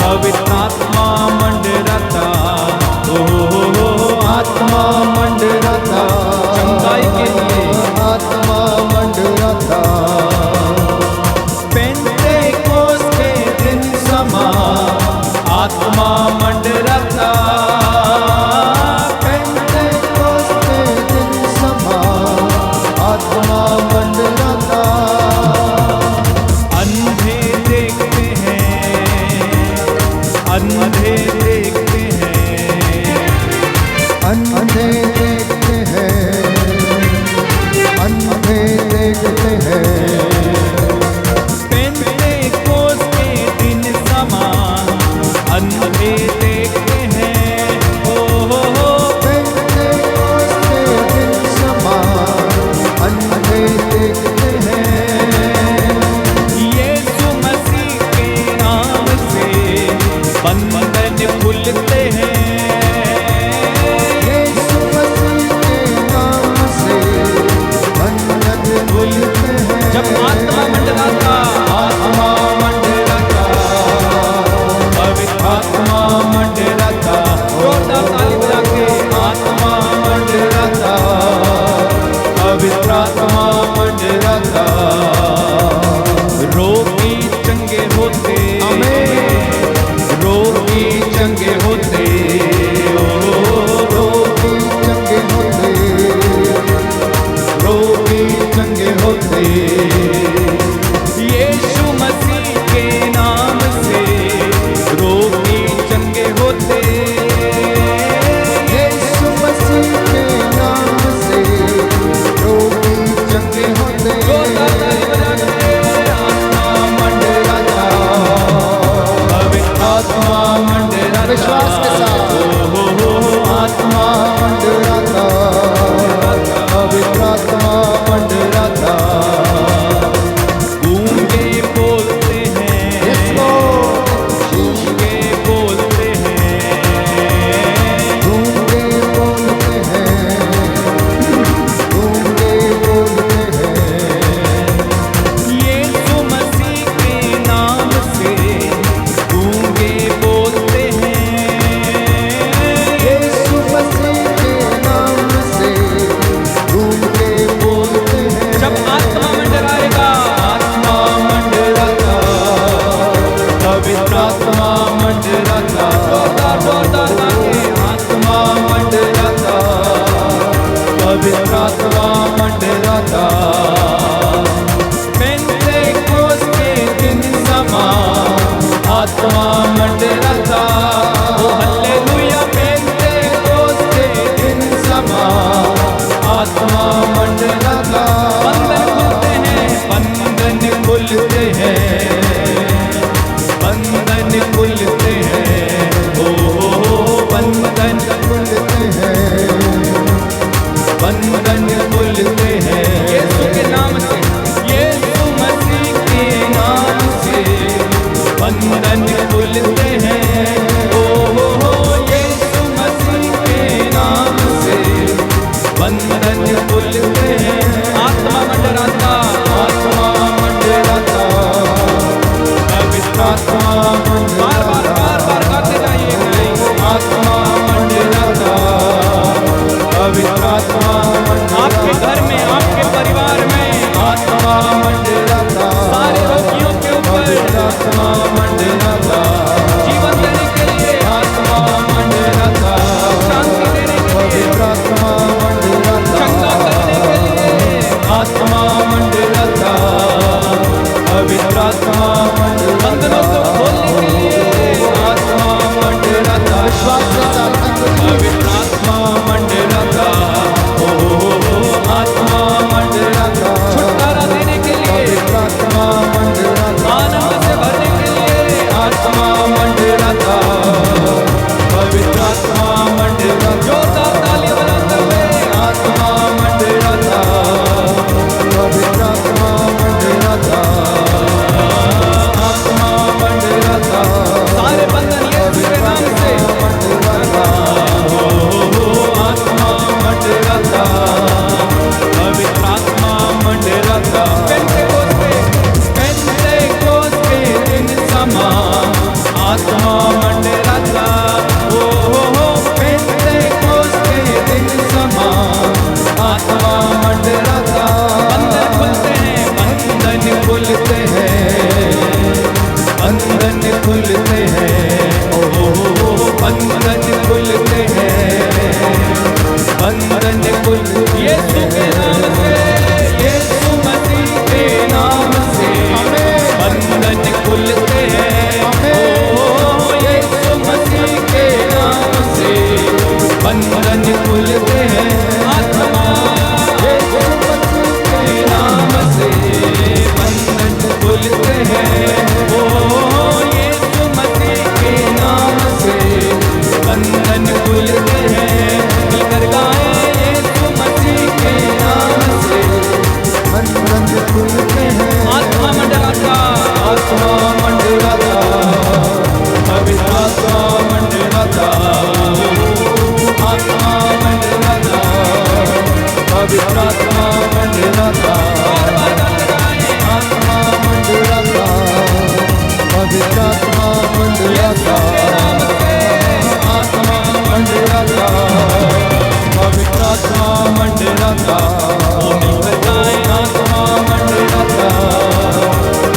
पवित्र आत्मा मंडराता, ओ आत्मा मंडराता, चंगाई के लिए आत्मा मंडराता। पेंतेकोस्त के दिन समा आत्मा मंडराता, पेंतेकोस्त के दिन समा आत्मा मंडराता। देखते हैं। पेंतेकोस्त के दिन समान अंधे देखते हैं। हो पेंतेकोस्त के दिन समान अंधे देखते हैं। यीशु मसीह के नाम से बंधन खुलते हैं। यीशु मसीह के नाम से बंधन खुलते हैं। जब आत्मा मंडराता, आत्मा मंडराता, पवित्र आत्मा मंडराता, जोरदार ताली बजा के आत्मा मंडराता, पवित्र आत्मा मंडराता, रोगी चंगे होते, रोगी चंगे होते, रोगी चंगे होते, रोगी चंगे होते। यीशु मसीह के नाम से रोगी चंगे होते। यीशु मसीह के नाम से रोगी चंगे होते। जोरदार ताली बजा के आत्मा मंडराता, पवित्र आत्मा मंडराता, विश्वास के साथ। आत्मा मंडराता, पवित्र आत्मा मंडराता, गूंगे बोलते हैं, गूंगे बोलते हैं, गूंगे बोलते हैं, गूंगे बोलते हैं। यीशु मसीह के नाम से गूंगे बोलते हैं। यीशु मसीह के नाम से गूंगे बोलते हैं। जब आत्मा मंडराएगा, आत्मा मंडराता, पवित्र आत्मा मंडराता, जोरदार जोरदार ताके आत्मा मंडराता, पवित्र आत्मा मंडराता। पेंतेकोस्त के दिन समान आत्मा मंडराता, ओ हालेलुया। पेंतेकोस्त के दिन समान आत्मा मंडराता, बंधन खुलते हैं, बंधन खुलते हैं, बंधन खुलते हैं, ओ बंधन खुलते हैं, बंधन खुलते हैं। यीशु के नाम से, यीशु मसीह के नाम से बंधन खुलते हैं। ओ यीशु मसीह के नाम से बंधन खुलते हैं। आत्मा मंडराता आत्मा मंडराता पवित्र आत्मा मंडराता आत्मा मंडराता पवित्र आत्मा मंडराता आत्मा मंडराता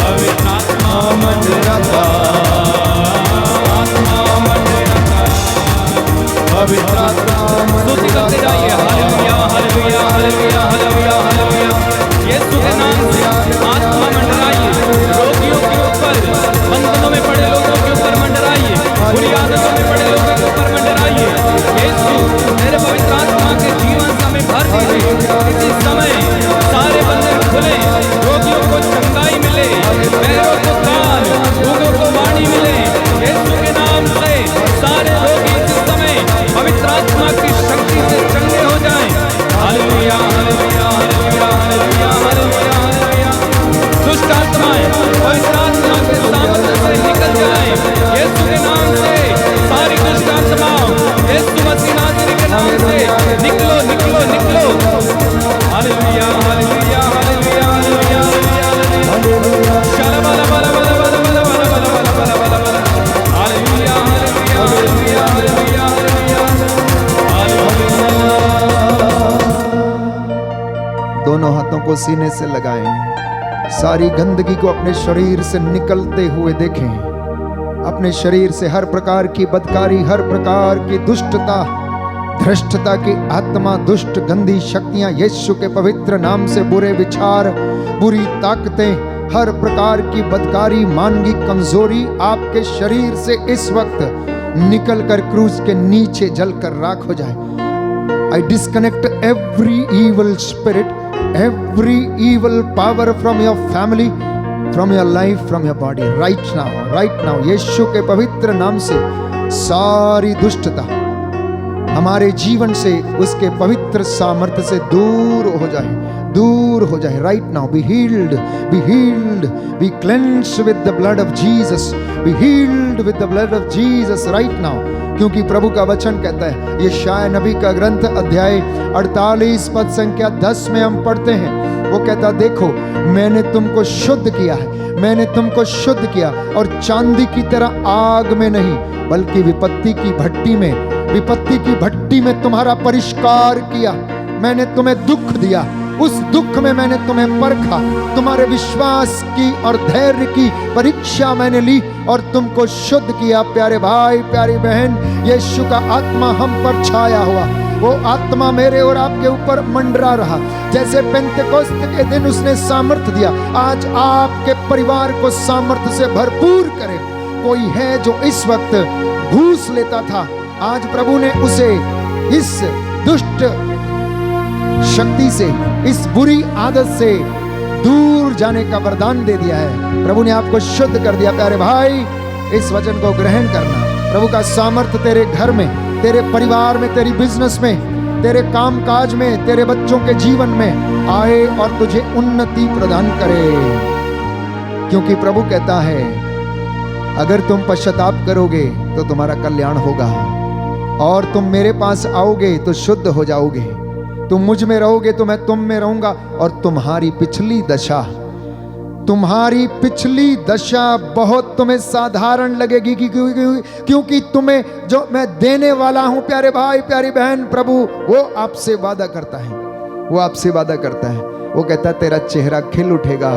पवित्र आत्मा मंडराता आत्मा मंडराता पवित्र आत्मा स्तुति करते जाइए। Hallelujah hallelujah hallelujah hallelujah hallelujah. Yeshu के नाम से आत्मा मंडराइए, रोगियों के ऊपर, बंधनों में पड़े लोगों के ऊपर मंडराइए, बुरी आदतों में पड़े लोगों के ऊपर मंडराइए। यीशु मेरे पवित्र आत्मा के जीवन से हमें भर दीजिए। इसी समय सारे बंधन खुले, रोगियों को चंगाई मिले, पैरों को कान, गूंगों को वाणी मिले। यीशु के नाम से सारे रोगी इस समय पवित्र आत्मा की शक्ति से चंगे हो जाएं। Hallelujah hallelujah hallelujah hallelujah hallelujah hallelujah. दुष्ट आत्माएं पवित्र आत्मा के सामर्थ्य से निकल जाएं। यीशु के नाम से सारी दुष्ट आत्माओं यीशु मसीह नाज़री के नाम से निकलो निकलो निकलो। Hallelujah hallelujah hallelujah hallelujah hallelujah. शाला बाला बाला बाला बाला बाला बाला बाला बाला बाला बाला। Hallelujah hallelujah hallelujah hallelujah hallelujah. दोनों हाथों को सीने से लगाएं, सारी गंदगी को अपने शरीर से निकलते हुए देखें। अपने शरीर से हर प्रकार की बदकारी, हर प्रकार की दुष्टता, धृष्टता की आत्मा, दुष्ट गंदी शक्तियां यीशु के पवित्र नाम से, बुरे विचार, बुरी ताकतें, हर प्रकार की बदकारी, मानगी कमजोरी आपके शरीर से इस वक्त निकल कर क्रूज के नीचे जलकर राख हो जाए। I disconnect every evil spirit, every evil power from your family, from your life, from your body right now, right now। यीशु के पवित्र नाम से सारी दुष्टता हमारे जीवन से, उसके पवित्र सामर्थ्य से दूर हो जाए, दूर हो जाए। Right now be healed, be healed, be cleansed with the blood of Jesus, be healed with the blood of Jesus right now. क्योंकि प्रभु का वचन कहता है, ये शाय नबी का ग्रंथ अध्याय 48 पद संख्या 10 में हम पढ़ते हैं, वो कहता देखो मैंने तुमको शुद्ध किया है, मैंने तुमको शुद्ध किया और चांदी की तरह आग में नहीं बल्कि विपत्ति की भट्टी में, विपत्ति की भट्टी में तुम्हारा परिष्कार किया। मैंने तुम्हें दुख दिया, उस दुख में मैंने तुम्हें परखा, तुम्हारे विश्वास की और धैर्य की परीक्षा मैंने ली और तुमको शुद्ध किया। प्यारे भाई प्यारी बहन, यीशु का आत्मा हम पर छाया हुआ, वो आत्मा मेरे और आपके ऊपर मंडरा रहा। जैसे पेंतेकोस्त के दिन उसने सामर्थ्य दिया, आज आपके परिवार को सामर्थ्य से भरपूर करे। कोई है जो इस वक्त घूस लेता था, आज प्रभु ने उसे इस दुष्ट शक्ति से, इस बुरी आदत से दूर जाने का वरदान दे दिया है। प्रभु ने आपको शुद्ध कर दिया। प्यारे भाई, इस वचन को ग्रहण करना। प्रभु का सामर्थ्य तेरे घर में, तेरे परिवार में, तेरी बिजनेस में, तेरे काम काज में, तेरे बच्चों के जीवन में आए और तुझे उन्नति प्रदान करे। क्योंकि प्रभु कहता है अगर तुम पश्चाताप करोगे तो तुम्हारा कल्याण होगा और तुम मेरे पास आओगे तो शुद्ध हो जाओगे। तुम मुझ में रहोगे तो मैं तुम में रहूंगा और तुम्हारी पिछली दशा बहुत तुम्हें साधारण लगेगी क्योंकि तुम्हें जो मैं देने वाला हूं प्यारे भाई प्यारी बहन, प्रभु वो आपसे वादा करता है, वो आपसे वादा करता है। वो कहता है तेरा चेहरा खिल उठेगा,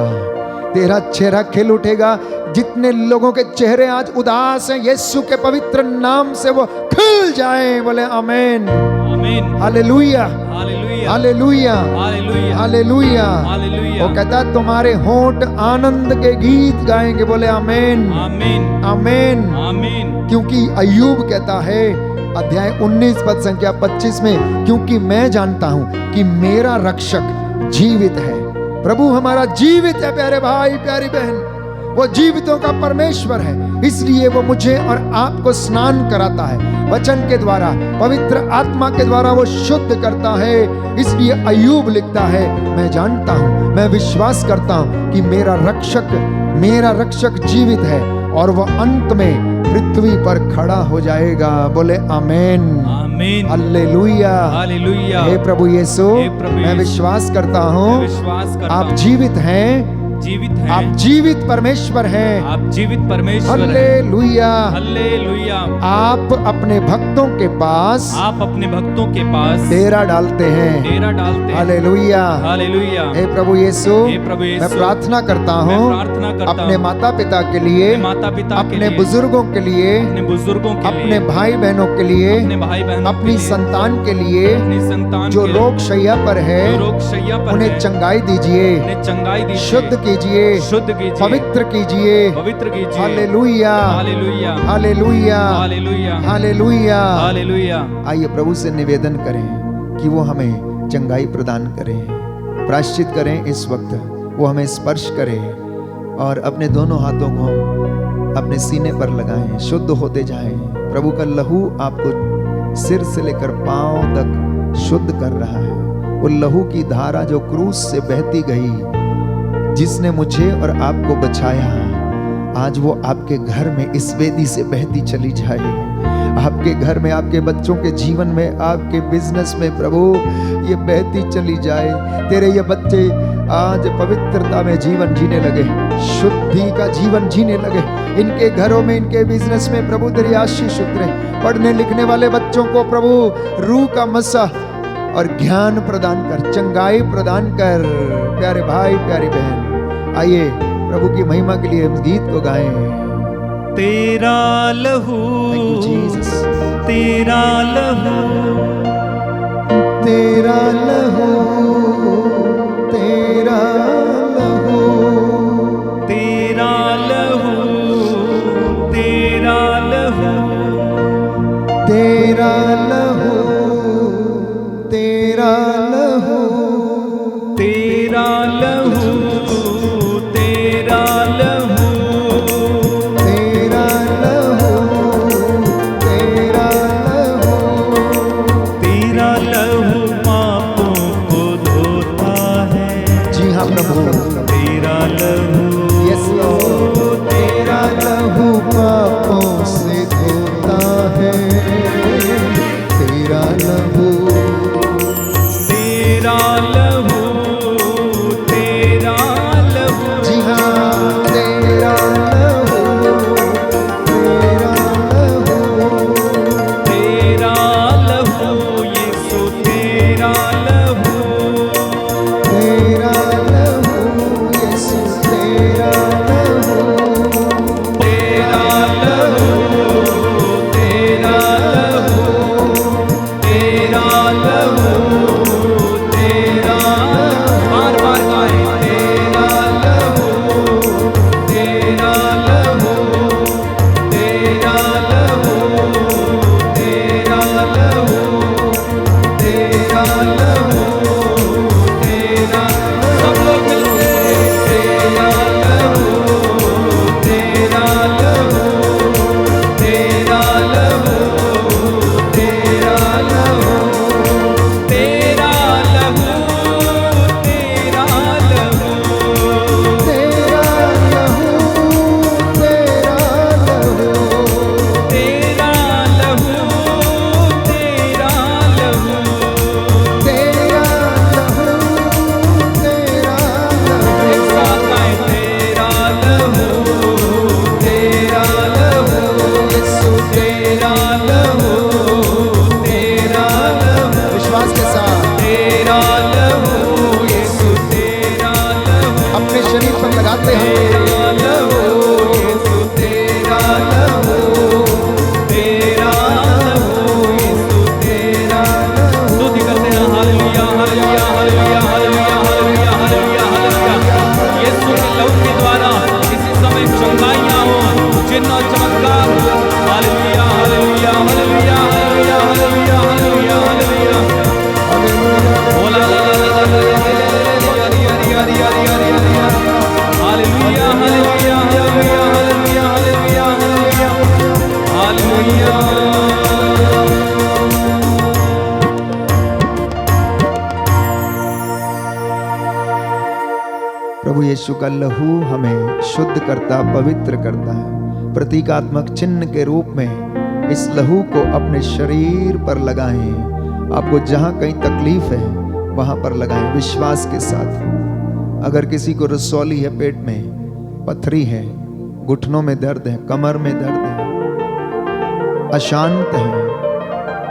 तेरा चेहरा खिल उठेगा। जितने लोगों के चेहरे आज उदास हैं, यीशु के पवित्र नाम से वो खिल जाएं। बोले आमीन आमीन hallelujah hallelujah hallelujah hallelujah hallelujah. Hallelujah. वो कहता तुम्हारे होंठ आनंद के गीत गाएंगे। बोले आमीन आमीन आमीन आमीन। क्योंकि अय्यूब कहता है अध्याय 19 पद संख्या 25 में, क्योंकि मैं जानता हूं कि मेरा रक्षक जीवित है। प्रभु हमारा जीवित है प्यारे भाई प्यारी बहन, वो जीवितों का परमेश्वर है। इसलिए वो मुझे और आपको स्नान कराता है वचन के द्वारा, पवित्र आत्मा के द्वारा वो शुद्ध करता है। इसलिए अय्यूब लिखता है मैं जानता हूं, मैं विश्वास करता हूं कि मेरा रक्षक जीवित है और वह अंत में पृथ्वी पर खड़ा हो जाएगा। बोले आमीन आमीन। आमीन। हालेलुया। हालेलुया। हे प्रभु यीशु, हे प्रभु मैं यीशु, विश्वास करता मैं हूँ विश्वास करता आप हूँ, जीवित हैं, जीवित हैं, आप जीवित परमेश्वर हैं। आप जीवित परमेश्वर हैं। हालेलुया। हालेलुया। आप अपने भक्तों के पास आप अपने भक्तों के पास डेरा डालते हैं। डेरा डालते हैं। हालेलुया। हालेलुया। हे प्रभु यीशु, हे प्रभु यीशु, मैं प्रार्थना करता मैं हूँ प्रार्थना करता अपने हूँ, माता पिता के लिए, अपने माता पिता के अपने लिए, बुजुर्गों के लिए, अपने बुजुर्गों के लिए, अपने भाई बहनों के लिए, अपने भाई बहनों के अपनी लिए, संतान के लिए, अपनी संतान जो के लिए, रोग शैया पर है, जो रोग शैया पर उन्हें है, चंगाई दीजिए, उन्हें चंगाई दीजिए, शुद्ध कीजिए, शुद्ध कीजिए, पवित्र कीजिए। पवित्र कीजिए। Hallelujah. Hallelujah. Hallelujah. Hallelujah. Hallelujah. Hallelujah. आइए प्रभु से निवेदन करें कि वो हमें चंगाई प्रदान करें, प्रायश्चित करें। इस वक्त वो हमें स्पर्श करें और अपने दोनों हाथों को अपने सीने पर लगाएं, शुद्ध होते जाएं। प्रभु का लहू आपको सिर से लेकर पांव तक शुद्ध कर रहा है। वो लहू की धारा जो क्रूस से बहती गई, जिसने मुझे और आपको बचाया, आज वो आपके घर में इस वेदी से बहती चली जाए। आपके घर में, आपके बच्चों के जीवन में, आपके बिजनेस में प्रभु ये बहती चली जाए। तेरे ये बच्चे आज पवित्रता में जीवन जीने लगे, शुद्धि का जीवन जीने लगे। इनके घरों में, इनके बिजनेस में प्रभु तेरी आशीष उतरे। पढ़ने लिखने वाले बच्चों को प्रभु रूह का मसा और ज्ञान प्रदान कर, चंगाई प्रदान कर। प्यारे भाई, प्यारी बहन, आइए प्रभु की महिमा के लिए इस गीत को गाएं। तेरा लहू, Thank you, Jesus. तेरा लहू, तेरा लहू, तेरा लहू, तेरा लहू, तेरा लहू, तेरा लहू, तेरा लहू, तेरा लहू, तेरा लहू, तेरा लहू, तेरा लहू, तेरा लहू पापों को धोता है। जी हाँ प्रभु। तेरा लहू, यस लॉर्ड। तेरा लहू पापों से धोता है। तेरा लहू, तेरा लहू, तेरा लहू, जी हाँ, तेरा लहू, तेरा लहू, तेरा लहू, यीशु तेरा लहू, तेरा लहू, यीशु तेरा लहू, तेरा लहू, तेरा लहू, तेरा लहू, तेरा, बार बार गाएं। तेरा लहू, तेरा लहू, तेरा लहू, तेरा लहू, तेरा लहू, तेरा, सब लोग मिलके तेरा लहू, तेरा लहू, तेरा लहू, तेरा लहू, तेरा लहू, तेरा लहू, तेरा लहू, तेरा लहू, तेरा लहू, तेरा लहू, तेरा लहू, तेरा लहू, एक साथ गाएं। तेरा लहू, तेरा लहू, यीशु तेरा लहू, तेरा लहू, विश्वास के साथ तेरा लहू, यीशु तेरा लहू, अपने शरीर पर लगाते हैं। तेरा लहू, यीशु तेरा लहू, तेरा लहू, यीशु तेरा लहू। स्तुति करते हैं। Hallelujah, hallelujah, hallelujah, hallelujah, hallelujah, hallelujah, hallelujah. Yeshu के लहू के द्वारा इसी समय चंगाइयां हो, चिन्ह और चमत्कार हो। Hallelujah, hallelujah, hallelujah, hallelujah, hallelujah, hallelujah, hallelujah. ओ ला ला ला ला ला ला ला ला ला ला, हरी हरी हरी हरी हरी हरी हरी। Hallelujah, hallelujah, hallelujah, hallelujah, hallelujah, hallelujah, hallelujah. प्रभु यीशु का लहू हमें शुद्ध करता, पवित्र करता है। प्रतीकात्मक चिन्ह के रूप में इस लहू को अपने शरीर पर लगाएं। आपको जहां कहीं तकलीफ है वहां पर लगाएं विश्वास के साथ। अगर किसी को रसौली है, पेट में पथरी है, घुटनों में दर्द है, कमर में दर्द है, अशांत है,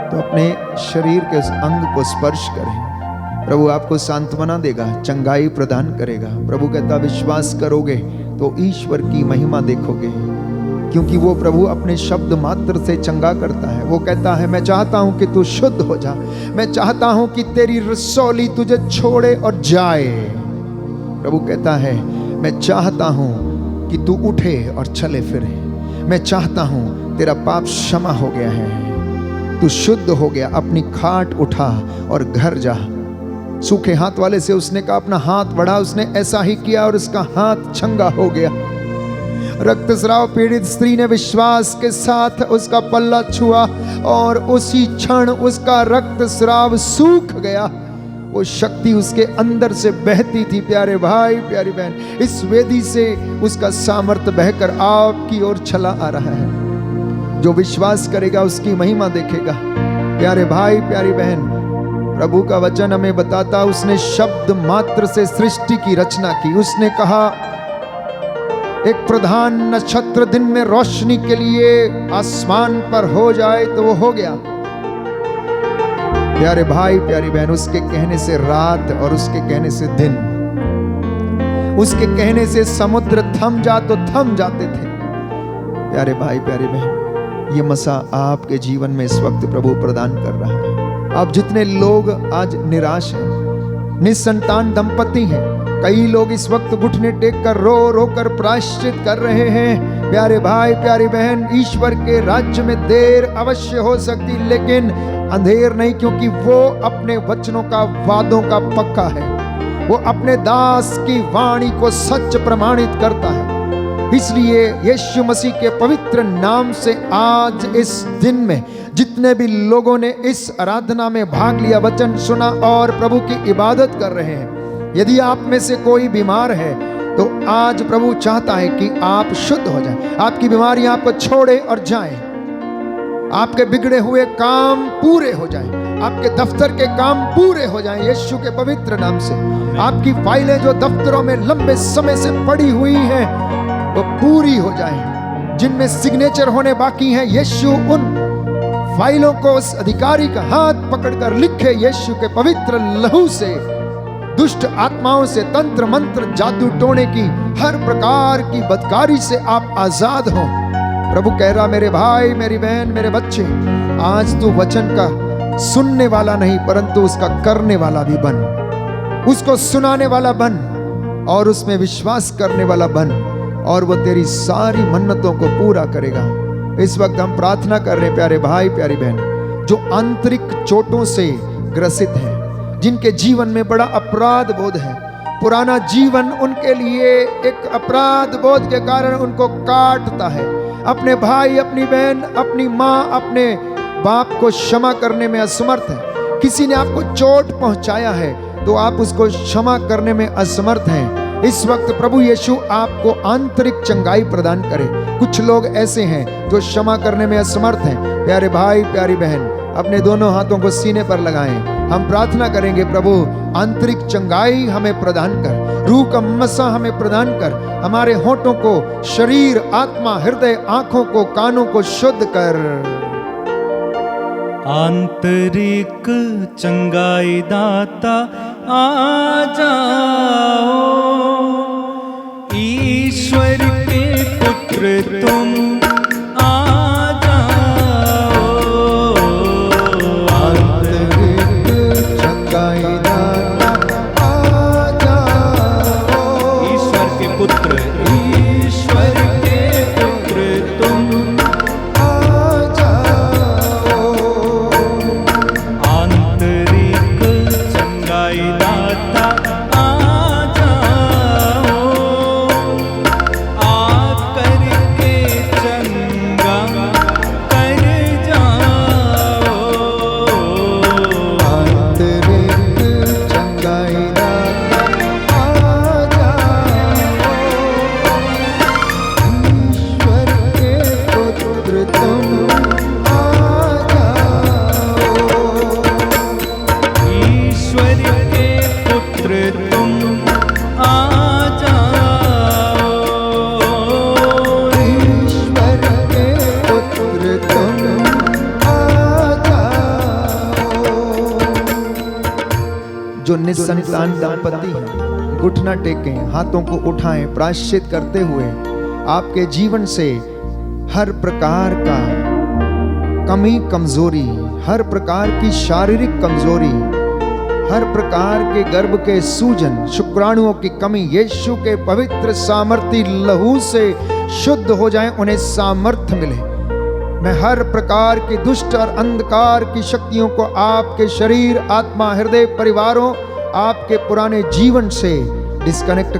तो अपने शरीर के उस अंग को स्पर्श करें। प्रभु आपको सांत्वना देगा, चंगाई प्रदान करेगा। प्रभु कहता विश्वास करोगे तो ईश्वर की महिमा देखोगे, क्योंकि वो प्रभु अपने शब्द मात्र से चंगा करता है। वो कहता है मैं चाहता हूं कि तू शुद्ध हो जा, मैं चाहता हूं कि तेरी रसौली तुझे छोड़े और जाए। प्रभु कहता है मैं चाहता हूं कि तू उठे और चले फिरे, मैं चाहता हूं तेरा पाप क्षमा हो गया है, तू शुद्ध हो गया, अपनी खाट उठा और घर जा। सूखे हाथ वाले से उसने कहा अपना हाथ बढ़ा, उसने ऐसा ही किया और उसका हाथ चंगा हो गया। रक्तस्राव पीड़ित स्त्री ने विश्वास के साथ उसका पल्ला छुआ और उसी क्षण उसका रक्तस्राव सूख गया। वो शक्ति उसके अंदर से बहती थी। प्यारे भाई प्यारी बहन, इस वेदी से उसका सामर्थ्य बहकर आपकी ओर चला आ रहा है। जो विश्वास करेगा उसकी महिमा देखेगा। प्यारे भाई प्यारी बहन, प्रभु का वचन हमें बताता उसने शब्द मात्र से सृष्टि की रचना की। उसने कहा एक प्रधान नक्षत्र दिन में रोशनी के लिए आसमान पर हो जाए तो वो हो गया। प्यारे भाई प्यारी बहन, उसके कहने से रात और उसके कहने से दिन, उसके कहने से समुद्र थम जा तो थम जाते थे। प्यारे भाई प्यारी बहन, ये मसा आपके जीवन में इस वक्त प्रभु प्रदान कर रहा है। आप जितने लोग आज निराश हैं, निसंतान दंपति हैं, कई लोग इस वक्त घुटने टेक कर रो रो कर प्रायश्चित कर रहे हैं। प्यारे भाई प्यारी बहन, ईश्वर के राज्य में देर अवश्य हो सकती, लेकिन अंधेर नहीं, क्योंकि वो अपने वचनों का, वादों का पक्का है। वो अपने दास की वाणी को सच प्रमाणित करता है। इसलिए यीशु मसीह के पवित्र नाम से आज इस दिन में जितने भी लोगों ने इस आराधना में भाग लिया, वचन सुना और प्रभु की इबादत कर रहे हैं, यदि आप में से कोई बीमार है तो आज प्रभु चाहता है कि आप शुद्ध हो जाएं, आपकी बीमारियां आपको छोड़े और जाएं, आपके बिगड़े हुए काम पूरे हो जाएं, आपके दफ्तर के काम पूरे हो जाएं यीशु के पवित्र नाम से। आपकी फाइलें जो दफ्तरों में लंबे समय से पड़ी हुई हैं वो पूरी हो जाएं, जिनमें सिग्नेचर होने बाकी हैं, यीशु उन फाइलों को उस अधिकारी का हाथ पकड़कर लिखे यीशु के पवित्र लहू से। दुष्ट आत्माओं से, तंत्र मंत्र, जादू टोने की हर प्रकार की बदकारी से आप आजाद हो। प्रभु कह रहा मेरे भाई मेरी बहन मेरे बच्चे, आज तू वचन का सुनने वाला नहीं परंतु उसका करने वाला भी बन, उसको सुनाने वाला बन और उसमें विश्वास करने वाला बन, और वो तेरी सारी मन्नतों को पूरा करेगा। इस वक्त हम प्रार्थना कर रहे हैं प्यारे भाई प्यारी बहन, जो आंतरिक चोटों से ग्रसित हैं, जिनके जीवन में बड़ा अपराध बोध है, पुराना जीवन उनके लिए एक अपराध बोध के कारण उनको काटता है। अपने भाई, अपनी बहन, अपनी माँ, अपने बाप को क्षमा करने में असमर्थ है। किसी ने आपको चोट पहुंचाया है तो आप उसको क्षमा करने में असमर्थ हैं। इस वक्त प्रभु यीशु आपको आंतरिक चंगाई प्रदान करे। कुछ लोग ऐसे हैं जो क्षमा करने में असमर्थ हैं। प्यारे भाई प्यारी बहन, अपने दोनों हाथों को सीने पर लगाएं। हम प्रार्थना करेंगे प्रभु आंतरिक चंगाई हमें प्रदान कर, रूह का मसा हमें प्रदान कर, हमारे होठों को, शरीर, आत्मा, हृदय, आंखों को, कानों को शुद्ध कर। आंतरिक चंगाई दाता आ जाओ, ईश्वर के पुत्र तुम आ जाओ। आंतरिक चंगाई दाता आ जाओ, ईश्वर के पुत्र, ईश्वर के पुत्र तुम आ जाओ। आंतरिक चंगाई दाता आ जाओ। संतान दंपति हैं, घुटना टेकें, हाथों को उठाएं, प्रायश्चित करते हुए आपके जीवन से हर प्रकार का कमी कमजोरी, हर प्रकार की शारीरिक कमजोरी, हर प्रकार के गर्भ के सूजन, शुक्राणुओं की कमी यीशु के पवित्र सामर्थी लहू से शुद्ध हो जाएं, उन्हें सामर्थ्य मिले। मैं हर प्रकार की दुष्ट और अंधकार की शक्तियों को आपके शरीर, आत्मा, हृदय, परिवारों, आपके पुराने जीवन से डिस्कनेक्ट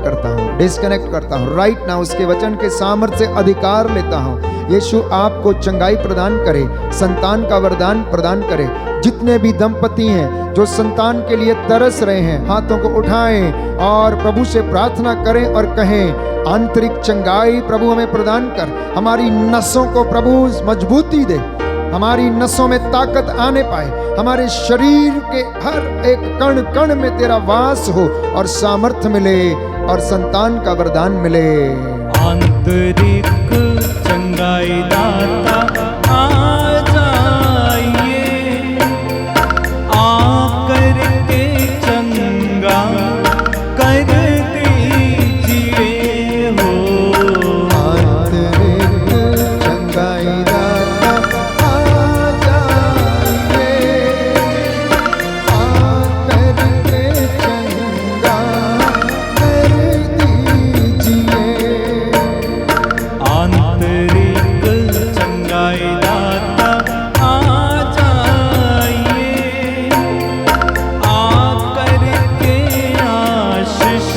करता हूँ राइट नाउ। उसके वचन के सामर्थ्य से अधिकार लेता हूँ। यीशु आपको चंगाई प्रदान करे, संतान का वरदान प्रदान करे। जितने भी दंपति हैं जो संतान के लिए तरस रहे हैं, हाथों को उठाएं और प्रभु से प्रार्थना करें और कहें, आंतरिक चंगाई प्रभु हमें प्रदान कर, हमारी नसों को प्रभु मजबूती दे, हमारी नसों में ताकत आने पाए, हमारे शरीर के हर एक कण कण में तेरा वास हो और सामर्थ्य मिले और संतान का वरदान मिले। आंतरिक चंगाई दाता आ जाइए, आकर के चंगा कर दीजिए हो। आंतरिक चंगाई दाता आ जाइए, आकर के चंगा कर दीजिए। आंतरिक चंगाई दाता आ जाइए, आकर के आशीष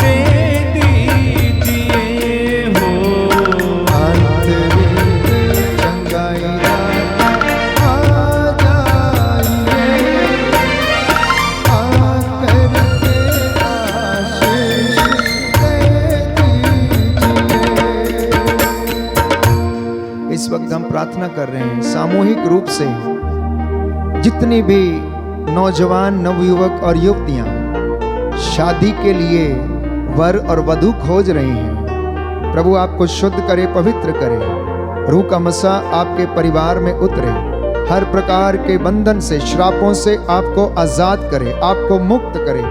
दे दीजिए हो। आंतरिक चंगाई दाता आ जाइए, आकर के आशीष दे दीजिए। इस वक्त हम प्रार्थना कर रहे हैं सामूहिक रूप से, जितनी भी नौजवान, नवयुवक और युवतियां शादी के लिए वर और वधू खोज रही हैं, प्रभु आपको शुद्ध करे, पवित्र करे, रूह का मसा आपके परिवार में उतरे, हर प्रकार के बंधन से, श्रापों से आपको आजाद करे, आपको मुक्त करे।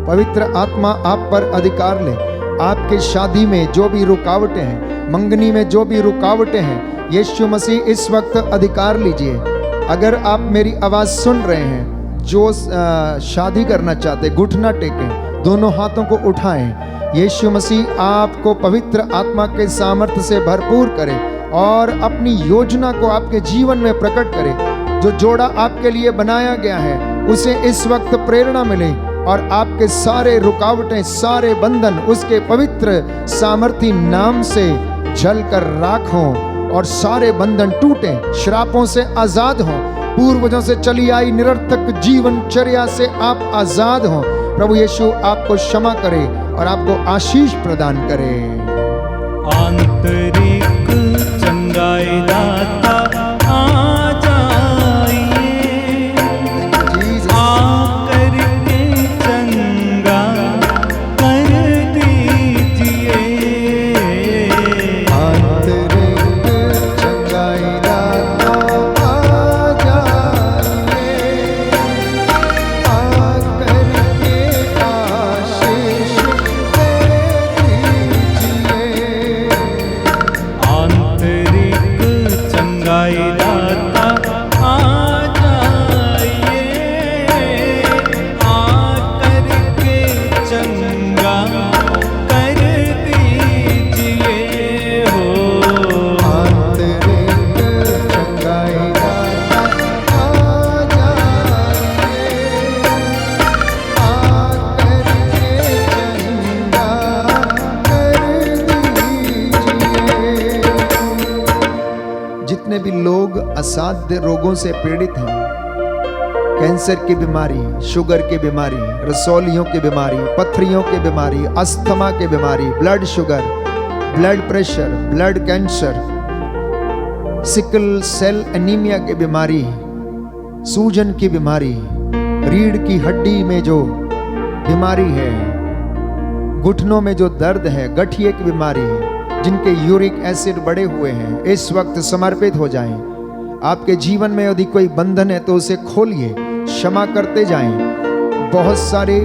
पवित्र आत्मा आप पर अधिकार ले। आपके शादी में जो भी रुकावटें हैं, मंगनी में जो भी रुकावटें हैं, यीशु मसीह इस वक्त अधिकार लीजिए। अगर आप मेरी आवाज सुन रहे हैं, जो शादी करना चाहते, घुटना टेकें, दोनों हाथों को उठाएं। यीशु मसीह आपको पवित्र आत्मा के सामर्थ्य से भरपूर करे और अपनी योजना को आपके जीवन में प्रकट करे। जो जोड़ा आपके लिए बनाया गया है, उसे इस वक्त प्रेरणा मिले और आपके सारे रुकावटें, सारे बंधन उसके पवित्र सामर्थी नाम से जलकर राख हों और सारे बंधन टूटें, श्रापों से आजाद हों, पूर्वजों से चली आई निरर्थक जीवनचर्या से आप आजाद हों। प्रभु यीशु आपको क्षमा करे और आपको आशीष प्रदान करे। आंतरिक चंगाई दाता आ जाइए, आकर के चंगा कर दीजिए। आंतरिक चंगाई दाता आ जाइए, आकर के आशीष दे दीजिए। आंतरिक चंगाई दाता आ जाइए, आकर के चंगा कर दीजिए हो। आंतरिक चंगाई दाता आ जाइए, आकर के चंगा कर दीजिए। जितने भी लोग असाध्य रोगों से पीड़ित हैं, कैंसर की बीमारी, शुगर की बीमारी, रसौलियों की बीमारी, पथरियों की बीमारी, अस्थमा की बीमारी, blood sugar, blood pressure, blood cancer, sickle cell anaemia की बीमारी, सूजन की बीमारी, रीढ़ की हड्डी में जो बीमारी है, घुटनों में जो दर्द है, गठिए की बीमारी, जिनके यूरिक एसिड बढ़े हुए हैं, इस वक्त समर्पित हो जाएं। आपके जीवन में यदि कोई बंधन है तो उसे खोलिए, क्षमा करते जाएं, बहुत सारी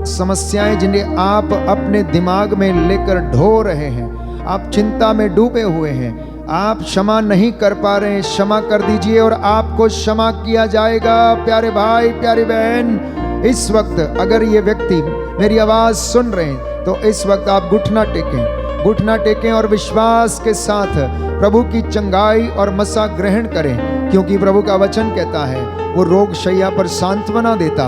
समस्याएं जिन्हें आप अपने दिमाग में लेकर ढो रहे हैं, आप चिंता में डूबे हुए हैं, आप क्षमा नहीं कर पा रहे हैं, क्षमा कर दीजिए और आपको क्षमा किया जाएगा। प्यारे भाई, प्यारी बहन, इस वक्त अगर ये व्यक्ति मेरी आवाज सुन रहे हैं तो इस वक्त आप घुटना टेकें और विश्वास के साथ प्रभु की चंगाई और मसा ग्रहण करें, क्योंकि प्रभु का वचन कहता है वो रोग शैया पर सांत्वना देता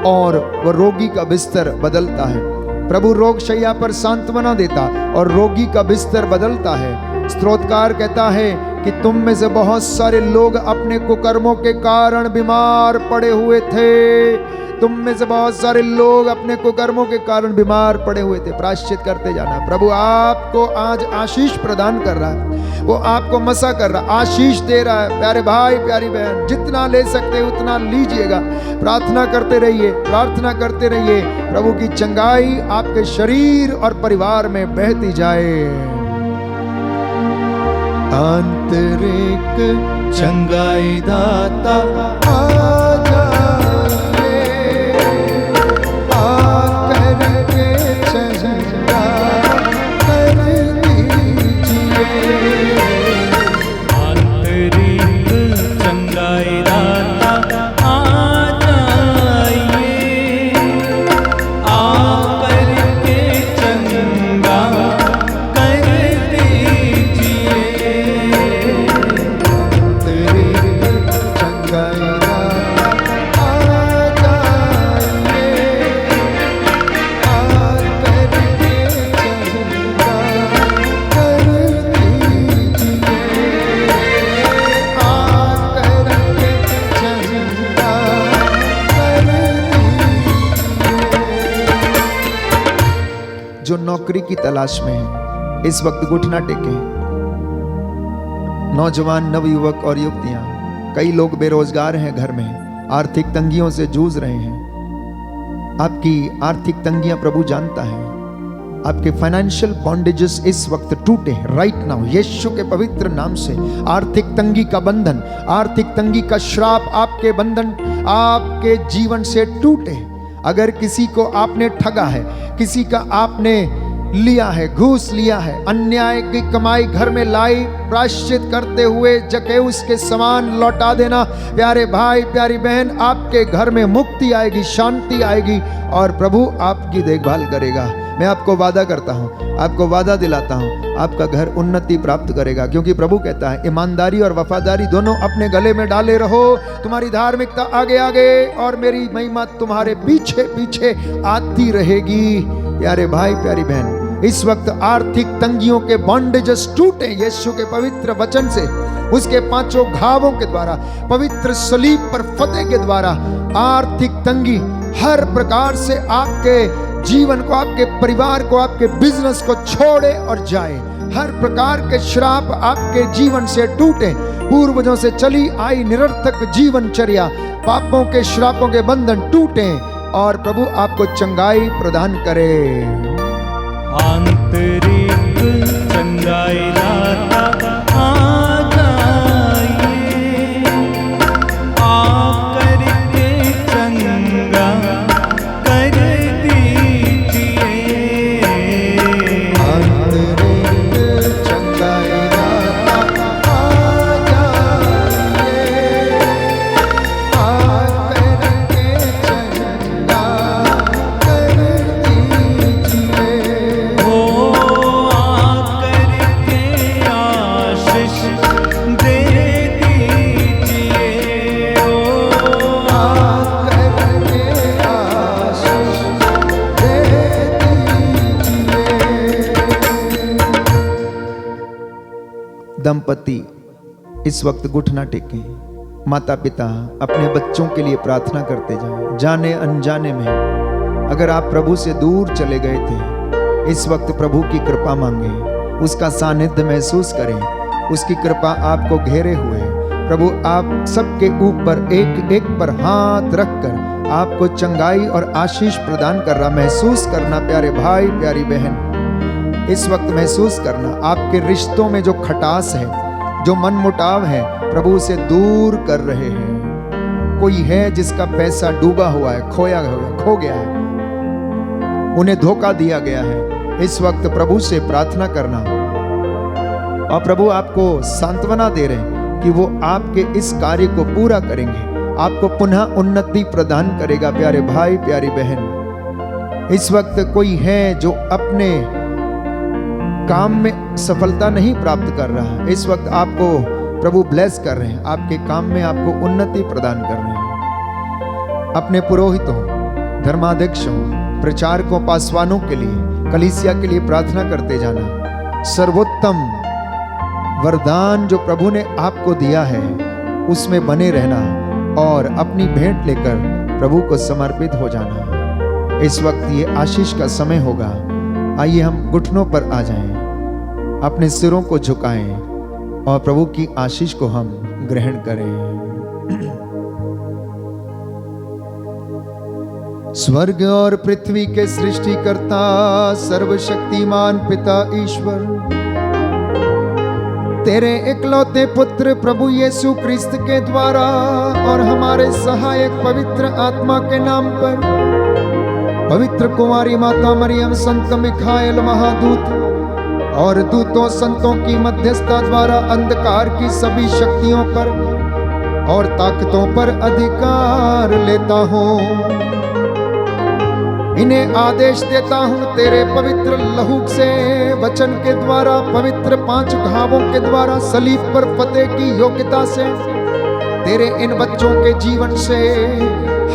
और वो रोगी का बिस्तर बदलता है। प्रभु रोग शैया पर सांत्वना देता और रोगी का बिस्तर बदलता है। स्तोत्रकार कहता है कि तुम में से बहुत सारे लोग अपने कुकर्मों के कारण बीमार पड़े हुए थे। तुम में से बहुत सारे लोग अपने कुकर्मों के कारण बीमार पड़े हुए थे। प्रायश्चित करते जाना। प्रभु आपको आज आशीष प्रदान कर रहा है, वो आपको मसा कर रहा है, आशीष दे रहा है। प्यारे भाई, प्यारी बहन, जितना ले सकते उतना लीजिएगा। प्रार्थना करते रहिए, प्रार्थना करते रहिए। प्रभु की चंगाई आपके शरीर और परिवार में बहती जाए। आंतरिक चंगाई दाता जो नौकरी की तलाश में है इस वक्त घुटना टेके। नौजवान, नवयुवक और युवतियां, कई लोग बेरोजगार हैं, घर में आर्थिक तंगियों से जूझ रहे हैं। आपकी आर्थिक तंगियां प्रभु जानता है। आपके फाइनेंशियल बॉन्डेजेस इस वक्त टूटे राइट नाउ, यीशु के पवित्र नाम से। आर्थिक तंगी का बंधन, आर्थिक तंगी का श्राप, आपके बंधन आपके जीवन से टूटे। अगर किसी को आपने ठगा है, किसी का आपने लिया है, घूस लिया है, अन्याय की कमाई घर में लाई, प्रायश्चित करते हुए जकेउस के समान लौटा देना। प्यारे भाई, प्यारी बहन, आपके घर में मुक्ति आएगी, शांति आएगी और प्रभु आपकी देखभाल करेगा। मैं आपको वादा करता हूँ, आपको वादा दिलाता हूँ, आपका घर उन्नति प्राप्त करेगा, क्योंकि प्रभु कहता है ईमानदारी और वफादारी दोनों अपने गले में डाले रहो। तुम्हारी धार्मिकता आगे आगे और मेरी महिमा तुम्हारे पीछे पीछे आती रहेगी। प्यारे भाई, प्यारी बहन, इस वक्त आर्थिक तंगियों के बॉन्डेजेस टूटे यीशु के पवित्र वचन से। उसके 5 घावों के द्वारा, पवित्र सलीब पर फतेह के द्वारा आर्थिक तंगी हर प्रकार से आपके जीवन को, आपके परिवार को, आपके बिजनेस को छोड़े और जाए। हर प्रकार के श्राप आपके जीवन से टूटे। पूर्वजों से चली आई निरर्थक जीवनचर्या, पापों के श्रापों के बंधन टूटे और प्रभु आपको चंगाई प्रदान करे। आंतरिक चंगाई दाता आ जाइए, आकर के चंगा कर दीजिए। आंतरिक चंगाई दाता आ जाइए, आकर के चंगा कर दीजिए। दंपति इस वक्त घुटना टेकें। माता पिता अपने बच्चों के लिए प्रार्थना करते जाएं। जाने अनजाने में अगर आप प्रभु से दूर चले गए थे, इस वक्त प्रभु की कृपा मांगे, उसका सानिध्य महसूस करें, उसकी कृपा आपको घेरे हुए। प्रभु आप सबके ऊपर एक एक पर हाथ रखकर आपको चंगाई और आशीष प्रदान कर रहा। महसूस करना प्यारे भाई, प्यारी बहन, इस वक्त महसूस करना आपके रिश्तों में जो खटास है, जो मनमुटाव है, प्रभु से दूर कर रहे हैं। कोई है जिसका पैसा डूबा हुआ है, खोया हुआ, खो गया है, उन्हें धोखा दिया गया है, इस वक्त प्रभु से प्रार्थना करना। और प्रभु आपको सांत्वना दे रहे हैं कि वो आपके इस कार्य को पूरा करेंगे, आपको पुनः उन्नति प्रदान करेगा। प्यारे भाई, प्यारी बहन, इस वक्त कोई है जो अपने काम में सफलता नहीं प्राप्त कर रहा, इस वक्त आपको प्रभु ब्लेस कर रहे हैं, आपके काम में आपको उन्नति प्रदान कर रहे हैं। अपने पुरोहितों, धर्माध्यक्षों, प्रचारकों, पासवानों के लिए, कलीसिया के लिए प्रार्थना करते जाना। सर्वोत्तम वरदान जो प्रभु ने आपको दिया है उसमें बने रहना और अपनी भेंट लेकर प्रभु को समर्पित हो जाना। इस वक्त ये आशीष का समय होगा। आइए हम घुटनों पर आ जाएं, अपने सिरों को झुकाएं और प्रभु की आशीष को हम ग्रहण करें। स्वर्ग और पृथ्वी के सृष्टिकर्ता, सर्वशक्तिमान पिता ईश्वर, तेरे इकलौते पुत्र प्रभु यीशु क्रिस्त के द्वारा और हमारे सहायक पवित्र आत्मा के नाम पर, पवित्र कुमारी माता मरियम, संत मिखाएल महादूत और दूतों संतों की मध्यस्थता द्वारा अंधकार की सभी शक्तियों पर और ताकतों पर अधिकार लेता हूँ। इन्हें आदेश देता हूँ तेरे पवित्र लहू से, वचन के द्वारा, पवित्र 5 घावों के द्वारा, सलीब पर फतेह की योग्यता से, तेरे इन बच्चों के जीवन से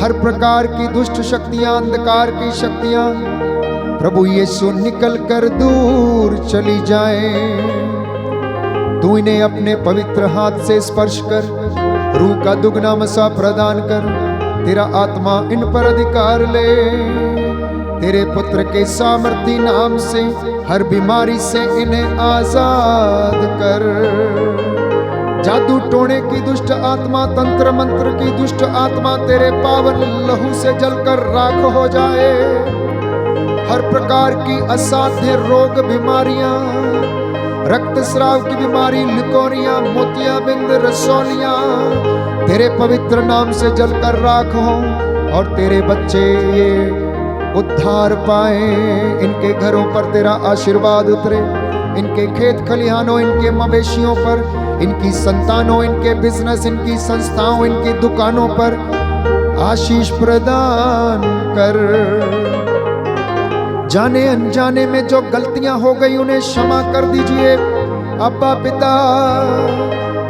हर प्रकार की दुष्ट शक्तियां, अंधकार की शक्तियां प्रभु यीशु निकल कर दूर चली जाए। तू इन्हें अपने पवित्र हाथ से स्पर्श कर, रूह का दुगना मसा प्रदान कर, तेरा आत्मा इन पर अधिकार ले। तेरे पुत्र के सामर्थी नाम से हर बीमारी से इन्हें आजाद कर। जादू टोने की दुष्ट आत्मा, तंत्र मंत्र की दुष्ट आत्मा तेरे पावन लहू से जलकर राख हो जाए। हर प्रकार की असाध्य रोग, बीमारियां, रक्तस्राव की बीमारी, लिकोरिया, मोतियाबिंद, रसौलियां तेरे पवित्र नाम से जलकर राख हो और तेरे बच्चे ये उद्धार पाए। इनके घरों पर तेरा आशीर्वाद उतरे, इनके खेत खलिहानों, इनके मवेशियों पर, इनकी संतानों, इनके बिजनेस, इनकी संस्थाओं, इनकी दुकानों पर आशीष प्रदान कर। जाने अनजाने में जो गलतियां हो गई उन्हें क्षमा कर दीजिए। अब्बा पिता,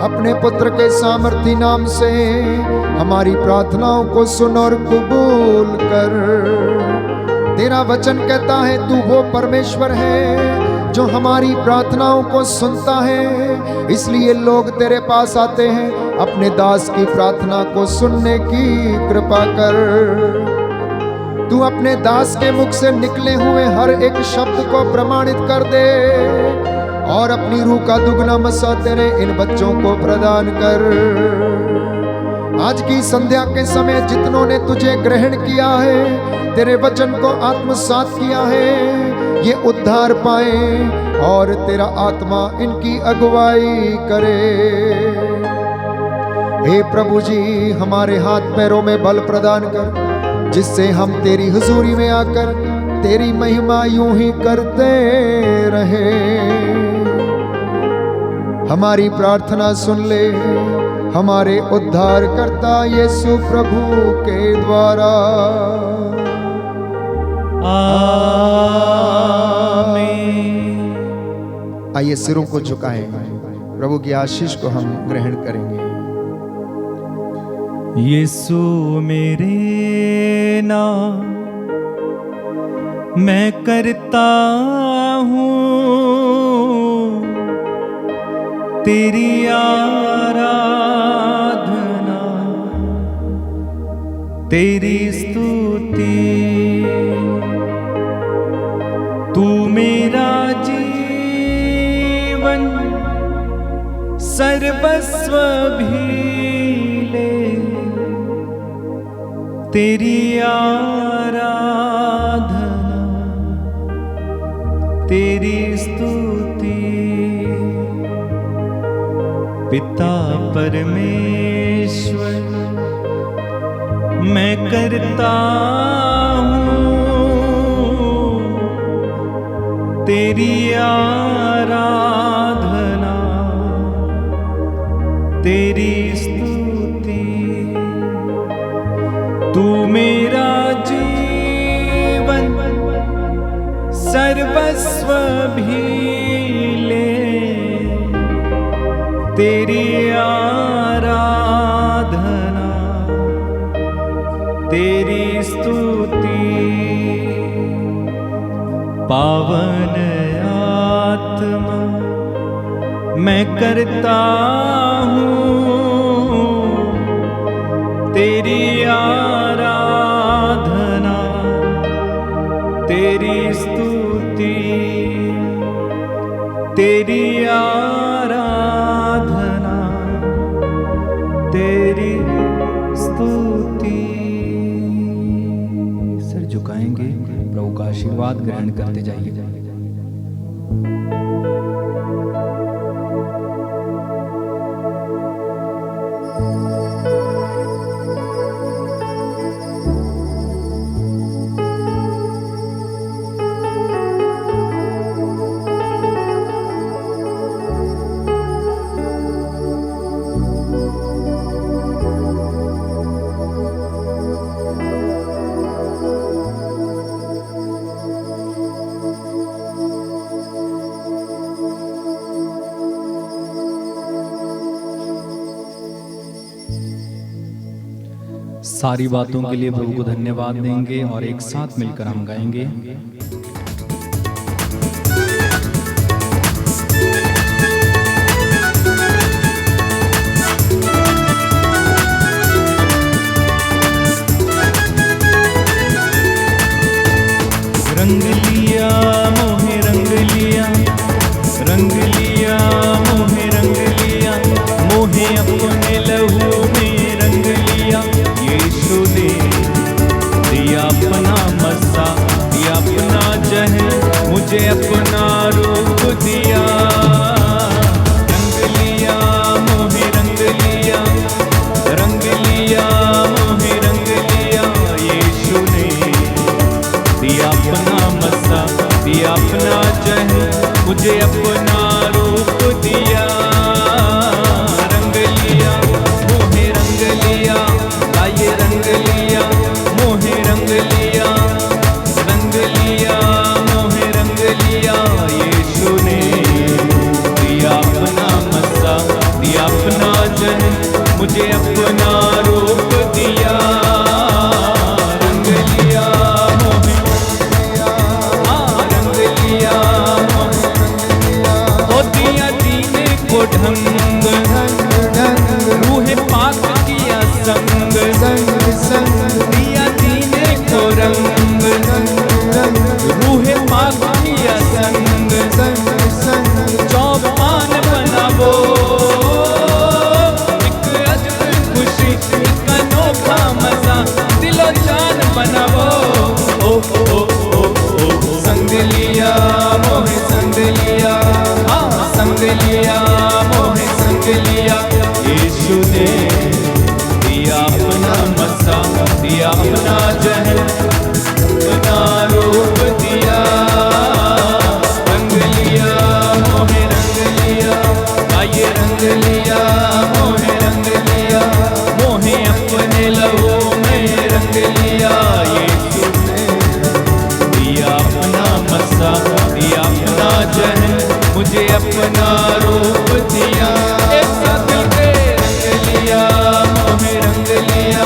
अपने पुत्र के सामर्थी नाम से हमारी प्रार्थनाओं को सुन और कबूल कर। तेरा वचन कहता है तू वो परमेश्वर है जो हमारी प्रार्थनाओं को सुनता है, इसलिए लोग तेरे पास आते हैं। अपने दास की प्रार्थना को सुनने की कृपा कर। तू अपने दास के मुख से निकले हुए हर एक शब्द को प्रमाणित कर दे और अपनी रूह का दुगना मसा तेरे इन बच्चों को प्रदान कर। आज की संध्या के समय जितनों ने तुझे ग्रहण किया है, तेरे वचन को आत्मसात किया है, ये उद्धार पाए और तेरा आत्मा इनकी अगुवाई करे। हे प्रभु जी, हमारे हाथ पैरों में बल प्रदान कर, जिससे हम तेरी हुजूरी में आकर तेरी महिमा यूं ही करते रहे। हमारी प्रार्थना सुन ले हमारे उद्धार करता यीशु प्रभु के द्वारा। आमीन। आइए सिरों को झुकाएं, प्रभु की आशीष को हम ग्रहण करेंगे। यीशु मेरे नाम मैं करता हूँ तेरी आराधना, तेरी स्तुति। तू मेरा जीवन सर्वस्व भी ले, तेरी आराधना, तेरी स्तुति। पिता परमेश्वर मैं करता हूँ तेरी आराधना, तेरी स्तुति। तू मेरा जीवन सर्वस्व भी ले, तेरी आराधना, तेरी स्तुति। पावन आत्मा मैं करता हूँ तेरी आराधना, तेरी स्तुति, तेरी आराधना, तेरी स्तुति। सिर झुकाएंगे, प्रभु का आशीर्वाद ग्रहण करते जाइए। सारी बातों के लिए प्रभु को धन्यवाद देंगे और एक साथ मिलकर हम गाएंगे। रंग लिया मोहे रंग लिया, रंग लिया मोहे रंग लिया, मोहे अपने लहू में रंग लिया। यीशु ने दिया अपना मसा, दिया अपना जहन, मुझे अपना रूप दिया। रंग लिया मोहे रंग लिया, रंग लिया मोहे रंग लिया। यीशु ने दिया अपना मसा, दिया अपना जहन, मुझे अपना रूप दिया। रंग लिया मोहे रंग लिया, लाइए रंग लिया मोहे रंग लिया, रंग लिया मोहे रंग लिया। यीशु ने दिया अपना मसा, दिया अपना जहन, मुझे अपना रूप दिया। रंग लिया मोहे रंग लिया, ओ दिया दीने को ढंग, रूह पाक किया संग, दिया दीने को रंग, रूह पाक किया संग। चौपान बनावो एक अजब खुशी, एक अनोखा मजा, दिलो जान बनावो। ओ ओ ओ ओ संग लिया मोहे संग लिया, हाँ संग लिया मोहे संग लिया। यीशु ने दिया अपना मसा, दिया अपना जहन, अपना रूप दिया। रंग लिया मोहे रंग लिया, आइए रंग लिया मोहे रंग लिया, मोहे अपने लहू में रंग लिया। यीशु ने दिया अपना मसा, दिया अपना जहन, मुझे अपना रूप दिया। एक साथ मिलके रंग लिया मोहे रंग लिया,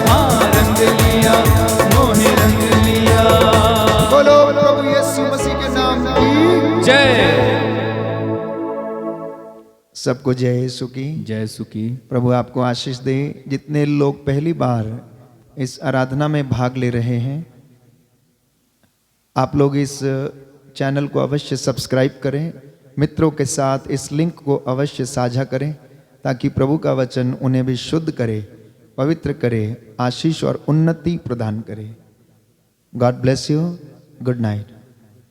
हाँ रंग लिया मोहे रंग लिया। बोलो प्रभु यीशु मसीह के नाम की जय। सबको जय यीशु की। जय सुखी। प्रभु आपको आशीष दे। जितने लोग पहली बार इस आराधना में भाग ले रहे हैं, आप लोग इस चैनल को अवश्य सब्सक्राइब करें, मित्रों के साथ इस लिंक को अवश्य साझा करें, ताकि प्रभु का वचन उन्हें भी शुद्ध करे, पवित्र करे, आशीष और उन्नति प्रदान करे। God bless you. Good night.